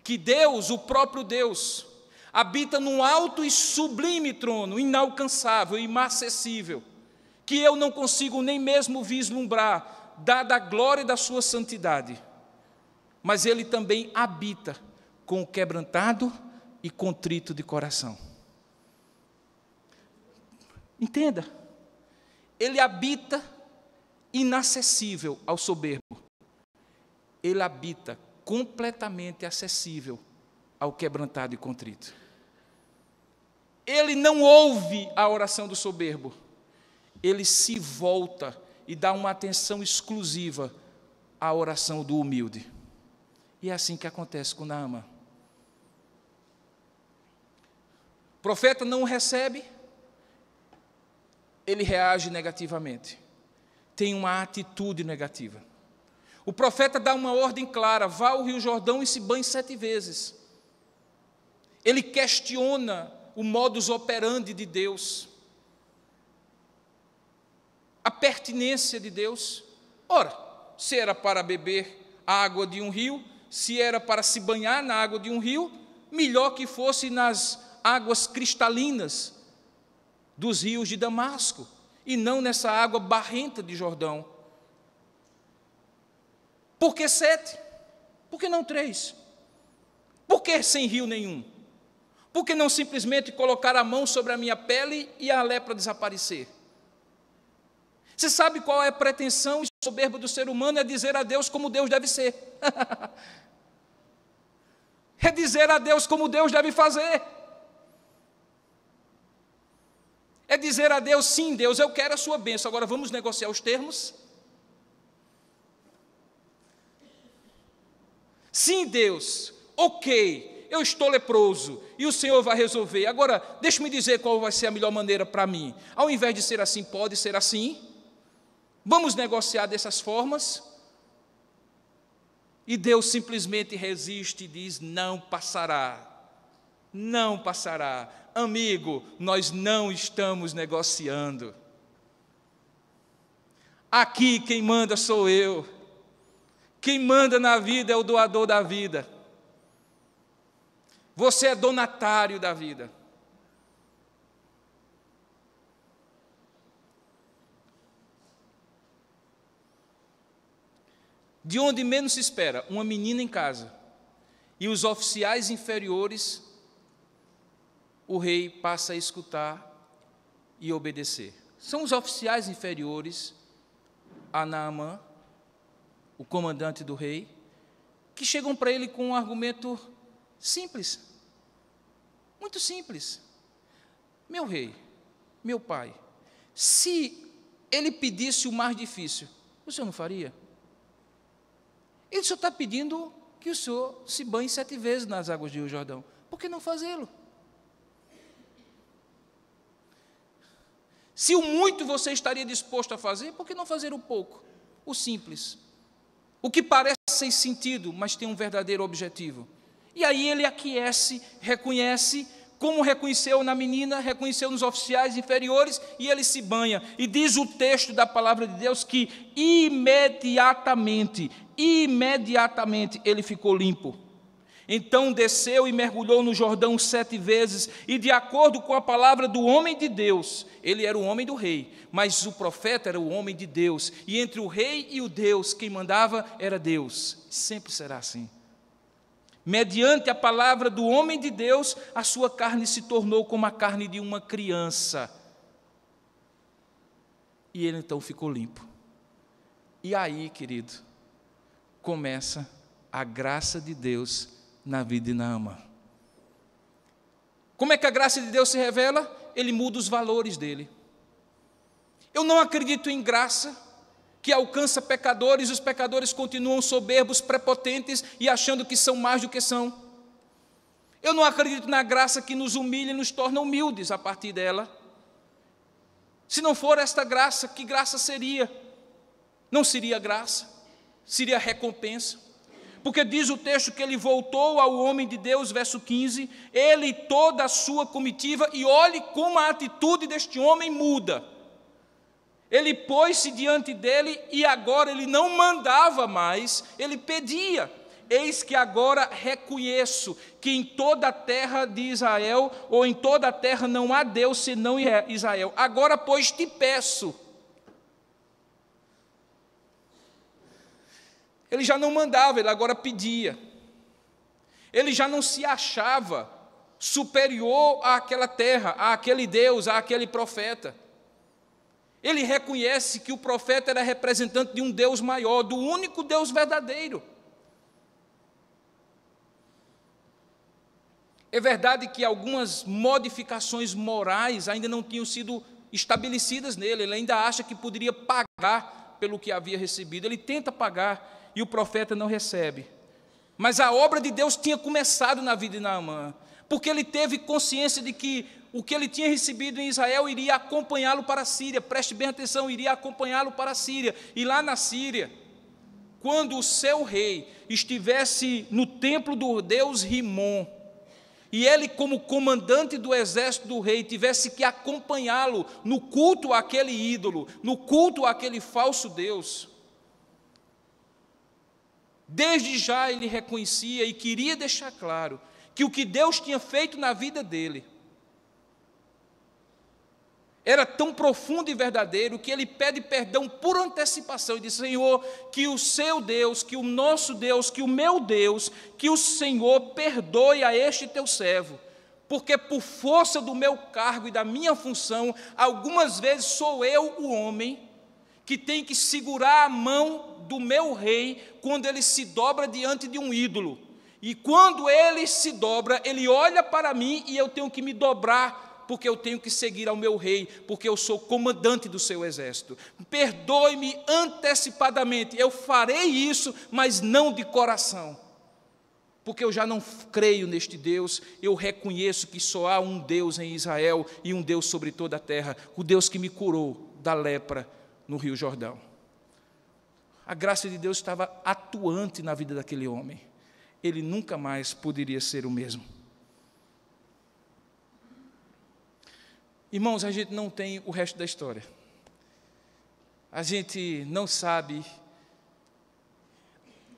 S2: que Deus, o próprio Deus, habita num alto e sublime trono, inalcançável e inacessível, que eu não consigo nem mesmo vislumbrar, dada a glória da sua santidade. Mas Ele também habita com o quebrantado e contrito de coração. Entenda, Ele habita inacessível ao soberbo. Ele habita completamente acessível ao quebrantado e contrito. Ele não ouve a oração do soberbo. Ele se volta e dá uma atenção exclusiva à oração do humilde. E é assim que acontece com Naamã. O profeta não o recebe, ele reage negativamente. Tem uma atitude negativa. O profeta dá uma ordem clara: vá ao Rio Jordão e se banhe 7 vezes. Ele questiona o modus operandi de Deus, a pertinência de Deus. Ora, se era para beber a água de um rio, se era para se banhar na água de um rio, melhor que fosse nas águas cristalinas dos rios de Damasco, e não nessa água barrenta de Jordão. Por que 7? Por que não 3? Por que sem rio nenhum? Por que não simplesmente colocar a mão sobre a minha pele e a lepra desaparecer? Você sabe qual é a pretensão e soberba do ser humano? É dizer a Deus como Deus deve ser. É dizer a Deus como Deus deve fazer. É dizer a Deus: sim, Deus, eu quero a sua bênção, agora vamos negociar os termos? Sim, Deus, ok, eu estou leproso e o Senhor vai resolver. Agora, deixe-me dizer qual vai ser a melhor maneira para mim. Ao invés de ser assim, pode ser assim? Vamos negociar dessas formas? E Deus simplesmente resiste e diz: não passará. Não passará. Amigo, nós não estamos negociando. Aqui quem manda sou eu. Quem manda na vida é o doador da vida. Você é donatário da vida. De onde menos se espera, uma menina em casa, e os oficiais inferiores, o rei passa a escutar e obedecer. São os oficiais inferiores a Naamã, o comandante do rei, que chegam para ele com um argumento simples, muito simples. Meu rei, meu pai, se ele pedisse o mais difícil, o senhor não faria? Ele só está pedindo que o Senhor se banhe 7 vezes nas águas do Rio Jordão. Por que não fazê-lo? Se o muito você estaria disposto a fazer, por que não fazer o pouco? O simples. O que parece sem sentido, mas tem um verdadeiro objetivo. E aí ele aquece, reconhece, como reconheceu na menina, reconheceu nos oficiais inferiores, e ele se banha. E diz o texto da palavra de Deus que imediatamente ele ficou limpo. Então desceu e mergulhou no Jordão 7 vezes, e de acordo com a palavra do homem de Deus, ele era o homem do rei, mas o profeta era o homem de Deus, e entre o rei e o Deus, quem mandava era Deus, sempre será assim. Mediante a palavra do homem de Deus, a sua carne se tornou como a carne de uma criança, e ele então ficou limpo. E aí, querido, começa a graça de Deus na vida de Naamã. Como é que a graça de Deus se revela? Ele muda os valores dele. Eu não acredito em graça que alcança pecadores, os pecadores continuam soberbos, prepotentes e achando que são mais do que são. Eu não acredito na graça que nos humilha e nos torna humildes a partir dela. Se não for esta graça, que graça seria? Não seria graça, seria recompensa. Porque diz o texto que ele voltou ao homem de Deus, verso 15, ele e toda a sua comitiva, e olhe como a atitude deste homem muda. Ele pôs-se diante dele, e agora ele não mandava mais, ele pedia. Eis que agora reconheço que em toda a terra de Israel, ou em toda a terra não há Deus senão Israel. Agora, pois, te peço. Ele já não mandava, ele agora pedia. Ele já não se achava superior àquela terra, àquele Deus, àquele profeta. Ele reconhece que o profeta era representante de um Deus maior, do único Deus verdadeiro. É verdade que algumas modificações morais ainda não tinham sido estabelecidas nele, ele ainda acha que poderia pagar pelo que havia recebido, ele tenta pagar, e o profeta não recebe. Mas a obra de Deus tinha começado na vida de Naamã, porque ele teve consciência de que o que ele tinha recebido em Israel iria acompanhá-lo para a Síria. Preste bem atenção, iria acompanhá-lo para a Síria. E lá na Síria, quando o seu rei estivesse no templo do deus Rimon, e ele, como comandante do exército do rei, tivesse que acompanhá-lo no culto àquele ídolo, no culto àquele falso deus, desde já ele reconhecia e queria deixar claro que o que Deus tinha feito na vida dele era tão profundo e verdadeiro que ele pede perdão por antecipação e diz: Senhor, que o seu Deus, que o nosso Deus, que o meu Deus, que o Senhor perdoe a este teu servo, porque por força do meu cargo e da minha função, algumas vezes sou eu o homem que tem que segurar a mão do meu rei quando ele se dobra diante de um ídolo. E quando ele se dobra, ele olha para mim e eu tenho que me dobrar, porque eu tenho que seguir ao meu rei, porque eu sou comandante do seu exército. Perdoe-me antecipadamente, eu farei isso, mas não de coração, porque eu já não creio neste Deus, eu reconheço que só há um Deus em Israel e um Deus sobre toda a terra, o Deus que me curou da lepra no Rio Jordão. A graça de Deus estava atuante na vida daquele homem. Ele nunca mais poderia ser o mesmo. Irmãos, a gente não tem o resto da história. A gente não sabe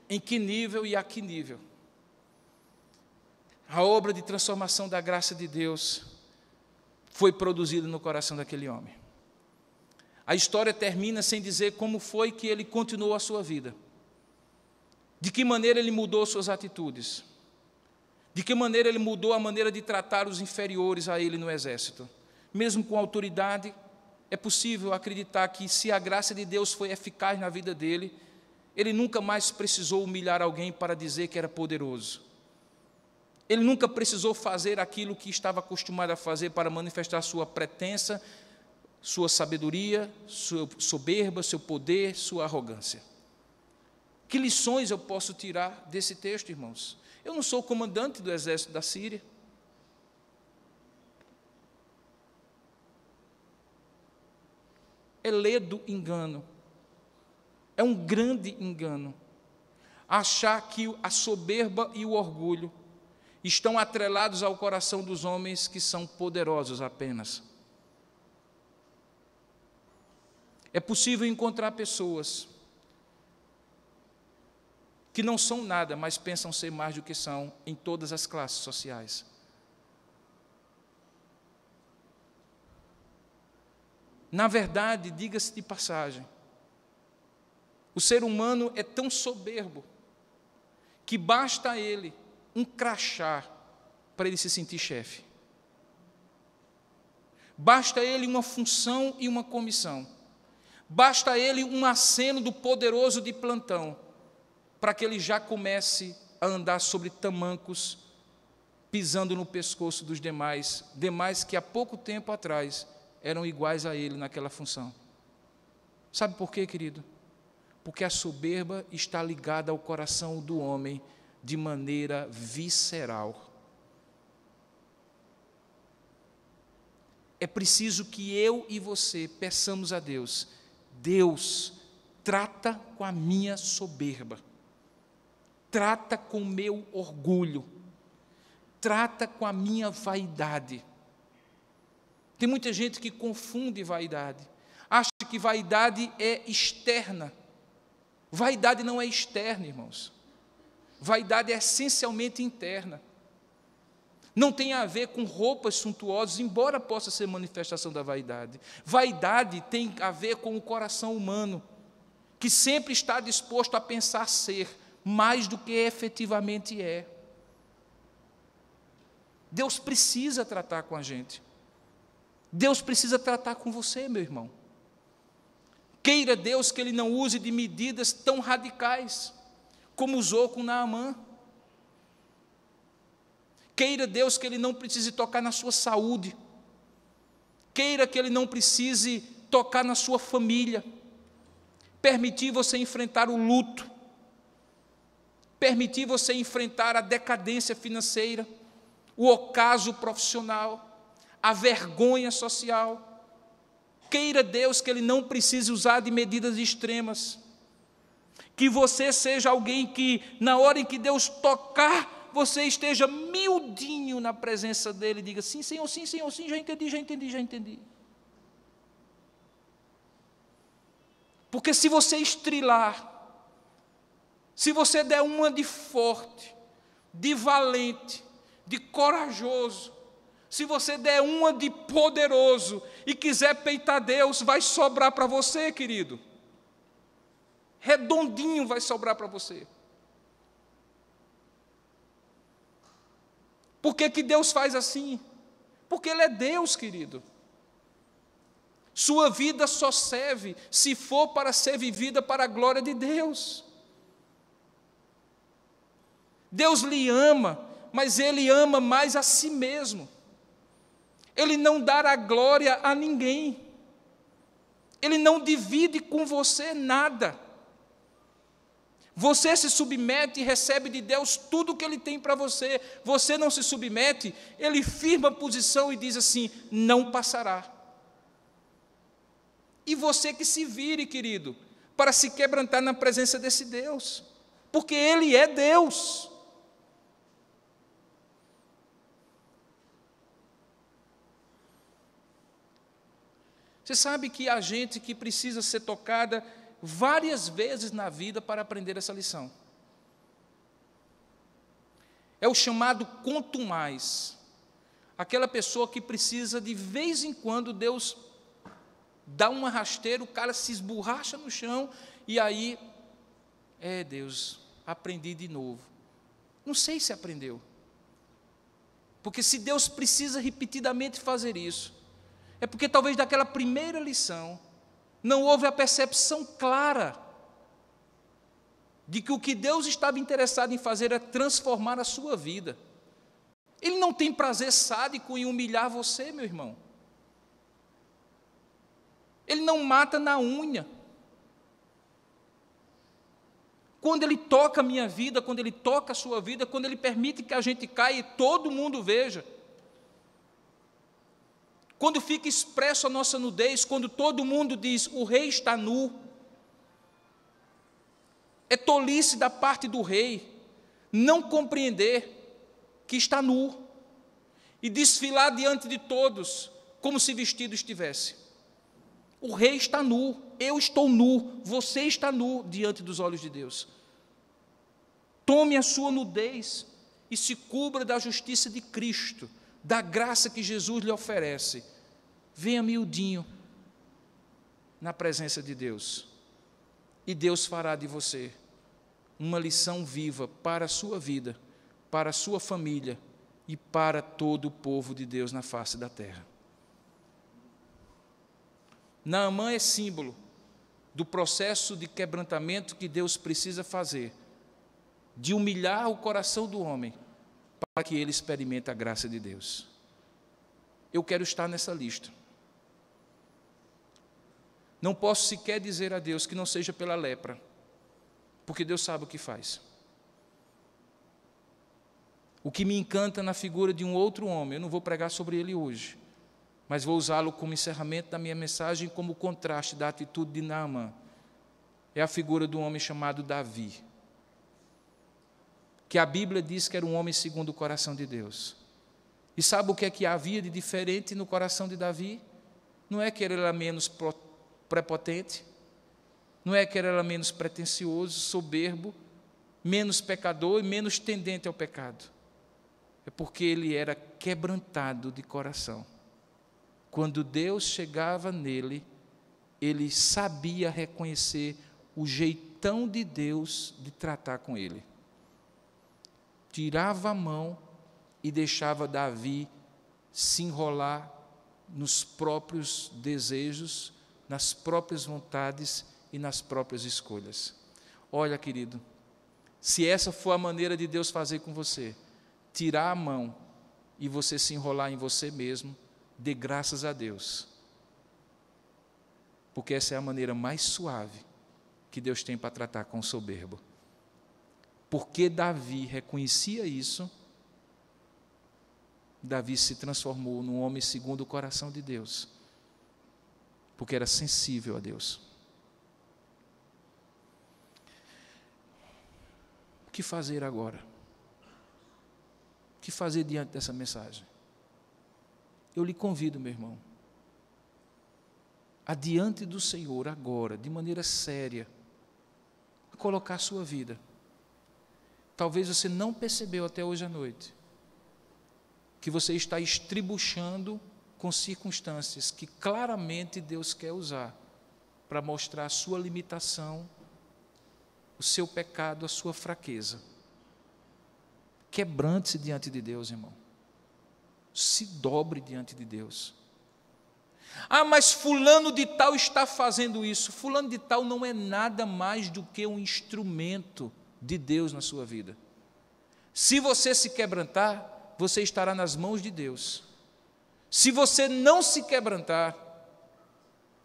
S2: em que nível e a que nível a obra de transformação da graça de Deus foi produzida no coração daquele homem. A história termina sem dizer como foi que ele continuou a sua vida, de que maneira ele mudou suas atitudes, de que maneira ele mudou a maneira de tratar os inferiores a ele no exército. Mesmo com autoridade, é possível acreditar que, se a graça de Deus foi eficaz na vida dele, ele nunca mais precisou humilhar alguém para dizer que era poderoso. Ele nunca precisou fazer aquilo que estava acostumado a fazer para manifestar sua pretensa, sua sabedoria, sua soberba, seu poder, sua arrogância. Que lições eu posso tirar desse texto, irmãos? Eu não sou comandante do exército da Síria. É ledo engano. É um grande engano achar que a soberba e o orgulho estão atrelados ao coração dos homens que são poderosos apenas. É possível encontrar pessoas que não são nada, mas pensam ser mais do que são em todas as classes sociais. Na verdade, diga-se de passagem, o ser humano é tão soberbo que basta a ele um crachá para ele se sentir chefe. Basta a ele uma função e uma comissão. Basta a ele um aceno do poderoso de plantão para que ele já comece a andar sobre tamancos, pisando no pescoço dos demais que há pouco tempo atrás eram iguais a ele naquela função. Sabe por quê, querido? Porque a soberba está ligada ao coração do homem de maneira visceral. É preciso que eu e você peçamos a Deus: Deus, trata com a minha soberba, trata com o meu orgulho, trata com a minha vaidade. Tem muita gente que confunde vaidade, acha que vaidade é externa. Vaidade não é externa, irmãos. Vaidade é essencialmente interna. Não tem a ver com roupas suntuosas, embora possa ser manifestação da vaidade. Vaidade tem a ver com o coração humano, que sempre está disposto a pensar ser mais do que efetivamente é. Deus precisa tratar com a gente. Deus precisa tratar com você, meu irmão. Queira Deus que Ele não use de medidas tão radicais como usou com Naamã. Queira Deus que Ele não precise tocar na sua saúde. Queira que Ele não precise tocar na sua família. Permitir você enfrentar o luto. Permitir você enfrentar a decadência financeira, o ocaso profissional, a vergonha social. Queira Deus que Ele não precise usar de medidas extremas. Que você seja alguém que, na hora em que Deus tocar, você esteja miudinho na presença dEle e diga: sim, Senhor, sim, Senhor, sim, já entendi, já entendi, já entendi. Porque se você estrilar, se você der uma de forte, de valente, de corajoso, se você der uma de poderoso e quiser peitar Deus, vai sobrar para você, querido. Redondinho vai sobrar para você. Por que que Deus faz assim? Porque Ele é Deus, querido. Sua vida só serve se for para ser vivida para a glória de Deus. Deus lhe ama, mas Ele ama mais a si mesmo. Ele não dará glória a ninguém. Ele não divide com você nada. Você se submete e recebe de Deus tudo o que Ele tem para você. Você não se submete, Ele firma a posição e diz assim: não passará. E você que se vire, querido, para se quebrantar na presença desse Deus, porque Ele é Deus. Você sabe que há gente que precisa ser tocada várias vezes na vida para aprender essa lição. É o chamado contumaz. Aquela pessoa que precisa, de vez em quando, Deus dá uma rasteira, o cara se esborracha no chão, e aí, Deus, aprendi de novo. Não sei se aprendeu. Porque se Deus precisa repetidamente fazer isso, é porque talvez daquela primeira lição não houve a percepção clara de que o que Deus estava interessado em fazer é transformar a sua vida. Ele não tem prazer sádico em humilhar você, meu irmão. Ele não mata na unha. Quando Ele toca a minha vida, quando Ele toca a sua vida, quando Ele permite que a gente caia e todo mundo veja. Quando fica expresso a nossa nudez, quando todo mundo diz, o rei está nu. É tolice da parte do rei não compreender que está nu e desfilar diante de todos como se vestido estivesse. O rei está nu, eu estou nu, você está nu diante dos olhos de Deus. Tome a sua nudez e se cubra da justiça de Cristo, da graça que Jesus lhe oferece. Venha miudinho na presença de Deus, e Deus fará de você uma lição viva para a sua vida, para a sua família e para todo o povo de Deus na face da terra. Naamã é símbolo do processo de quebrantamento que Deus precisa fazer, de humilhar o coração do homem, para que ele experimente a graça de Deus. Eu quero estar nessa lista. Não posso sequer dizer a Deus que não seja pela lepra, porque Deus sabe o que faz. O que me encanta na figura de um outro homem, eu não vou pregar sobre ele hoje, mas vou usá-lo como encerramento da minha mensagem, como contraste da atitude de Naamã. É a figura de um homem chamado Davi, que a Bíblia diz que era um homem segundo o coração de Deus. E sabe o que é que havia de diferente no coração de Davi? Não é que ele era menos prepotente, não é que ele era menos pretensioso, soberbo, menos pecador e menos tendente ao pecado. É porque ele era quebrantado de coração. Quando Deus chegava nele, ele sabia reconhecer o jeitão de Deus de tratar com ele. Tirava a mão e deixava Davi se enrolar nos próprios desejos, nas próprias vontades e nas próprias escolhas. Olha, querido, se essa for a maneira de Deus fazer com você, tirar a mão e você se enrolar em você mesmo, dê graças a Deus, porque essa é a maneira mais suave que Deus tem para tratar com o soberbo. Porque Davi reconhecia isso, Davi se transformou num homem segundo o coração de Deus, porque era sensível a Deus. O que fazer agora? O que fazer diante dessa mensagem? Eu lhe convido, meu irmão, a diante do Senhor agora, de maneira séria, a colocar a sua vida. Talvez você não percebeu até hoje à noite que você está estribuchando com circunstâncias que claramente Deus quer usar para mostrar a sua limitação, o seu pecado, a sua fraqueza. Quebrante-se diante de Deus, irmão. Se dobre diante de Deus. Ah, mas fulano de tal está fazendo isso. Fulano de tal não é nada mais do que um instrumento de Deus na sua vida. Se você se quebrantar, você estará nas mãos de Deus. Se você não se quebrantar,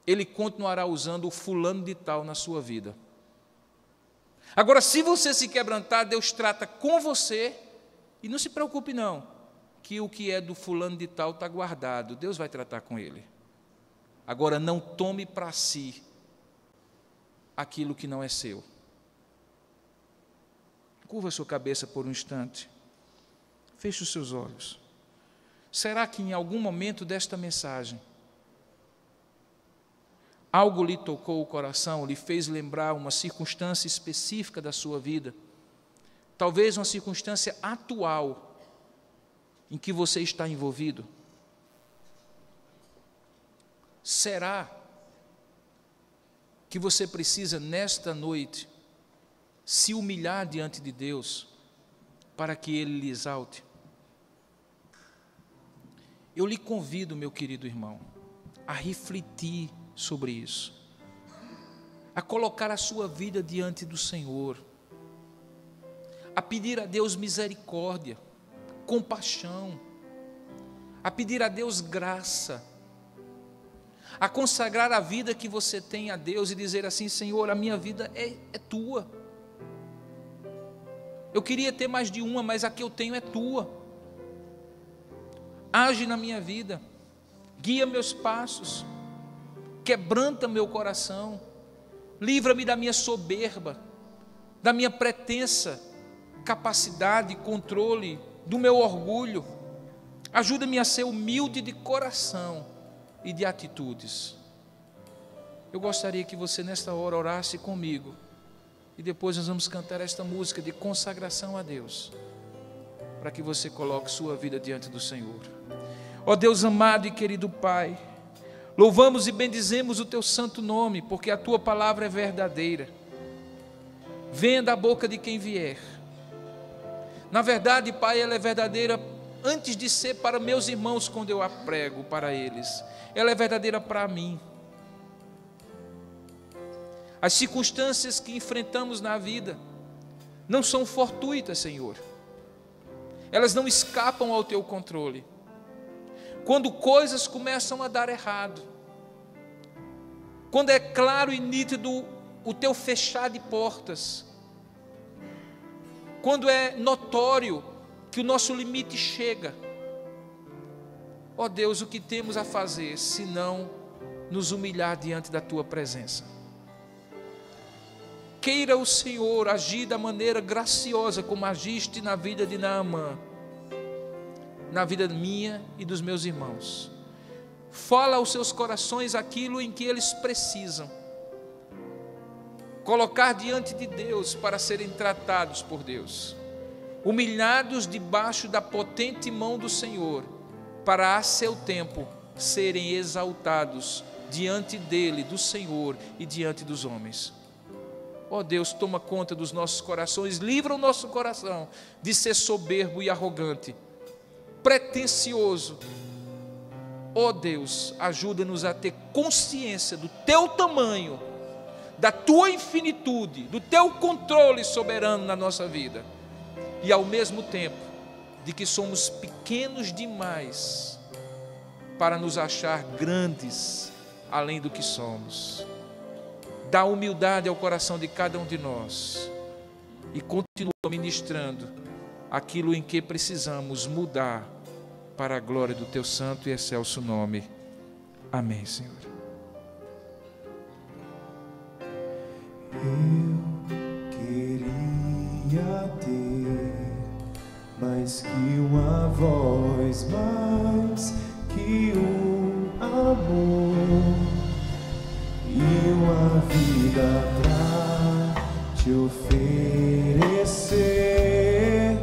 S2: Ele continuará usando o fulano de tal na sua vida. Agora, se você se quebrantar, Deus trata com você, e não se preocupe não, que o que é do fulano de tal está guardado, Deus vai tratar com ele. Agora, não tome para si aquilo que não é seu. Curva a sua cabeça por um instante. Feche os seus olhos. Será que em algum momento desta mensagem, algo lhe tocou o coração, lhe fez lembrar uma circunstância específica da sua vida? Talvez uma circunstância atual em que você está envolvido? Será que você precisa, nesta noite, se humilhar diante de Deus para que Ele lhe exalte? Eu lhe convido, meu querido irmão, a refletir sobre isso, a colocar a sua vida diante do Senhor, a pedir a Deus misericórdia, compaixão, a pedir a Deus graça, a consagrar a vida que você tem a Deus e dizer assim: Senhor, a minha vida é tua, Eu queria ter mais de uma, mas a que eu tenho é tua. Age na minha vida, guia meus passos, quebranta meu coração, livra-me da minha soberba, da minha pretensa capacidade, controle, do meu orgulho. Ajuda-me a ser humilde de coração e de atitudes. Eu gostaria que você nesta hora orasse comigo, e depois nós vamos cantar esta música de consagração a Deus, para que você coloque sua vida diante do Senhor. Ó Deus amado e querido Pai, louvamos e bendizemos o Teu santo nome, porque a Tua palavra é verdadeira. Venha da boca de quem vier. Na verdade, Pai, ela é verdadeira antes de ser para meus irmãos, quando eu a prego para eles. Ela é verdadeira para mim. As circunstâncias que enfrentamos na vida não são fortuitas, Senhor. Elas não escapam ao Teu controle. Quando coisas começam a dar errado, quando é claro e nítido o Teu fechar de portas, quando é notório que o nosso limite chega, ó Deus, o que temos a fazer senão nos humilhar diante da Tua presença? Queira o Senhor agir da maneira graciosa como agiste na vida de Naamã, na vida minha e dos meus irmãos. Fala aos seus corações aquilo em que eles precisam colocar diante de Deus para serem tratados por Deus, humilhados debaixo da potente mão do Senhor, para a seu tempo serem exaltados diante dele, do Senhor e diante dos homens. Ó Deus, toma conta dos nossos corações, livra o nosso coração de ser soberbo e arrogante, pretensioso. Ó Deus, ajuda-nos a ter consciência do Teu tamanho, da Tua infinitude, do Teu controle soberano na nossa vida, e ao mesmo tempo de que somos pequenos demais para nos achar grandes além do que somos. Dá humildade ao coração de cada um de nós e continua ministrando aquilo em que precisamos mudar para a glória do Teu santo e excelso nome. Amém, Senhor.
S1: Eu queria ter mais que uma voz, mais que um amor e uma vida pra Te oferecer,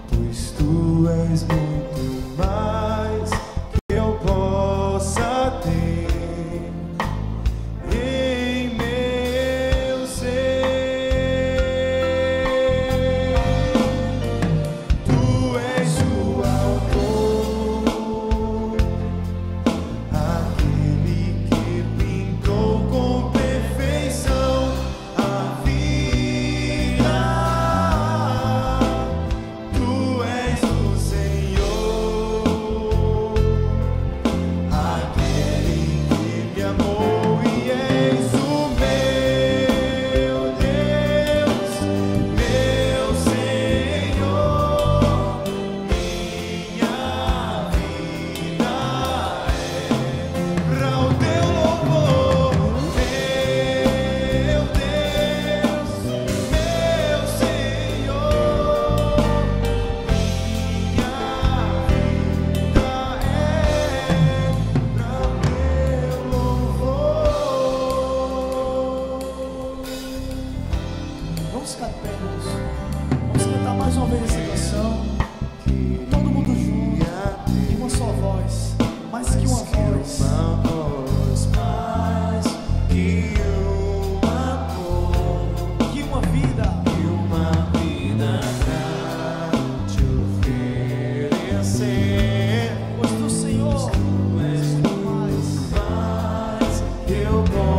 S1: pois Tu és muito mais que eu possa ter em meu ser. Tu és o autor, aquele que pintou com perfeição a vida. Tu és o Senhor, aquele que me amou e és o meu Deus, meu Senhor. Minha vida é pra o Teu louvor, meu Deus, meu Senhor. Minha vida é pra o Teu louvor.
S3: Vamos ficar de pé, irmãos. Vamos cantar mais uma vez essa canção. Todo mundo junto, em uma só voz. Mais que uma voz.
S1: Uma voz, mais que uma cor
S3: Que uma vida.
S1: e uma vida pra Te oferecer.
S3: Pois do Senhor
S1: Tu és
S3: mais.
S1: mais que eu possa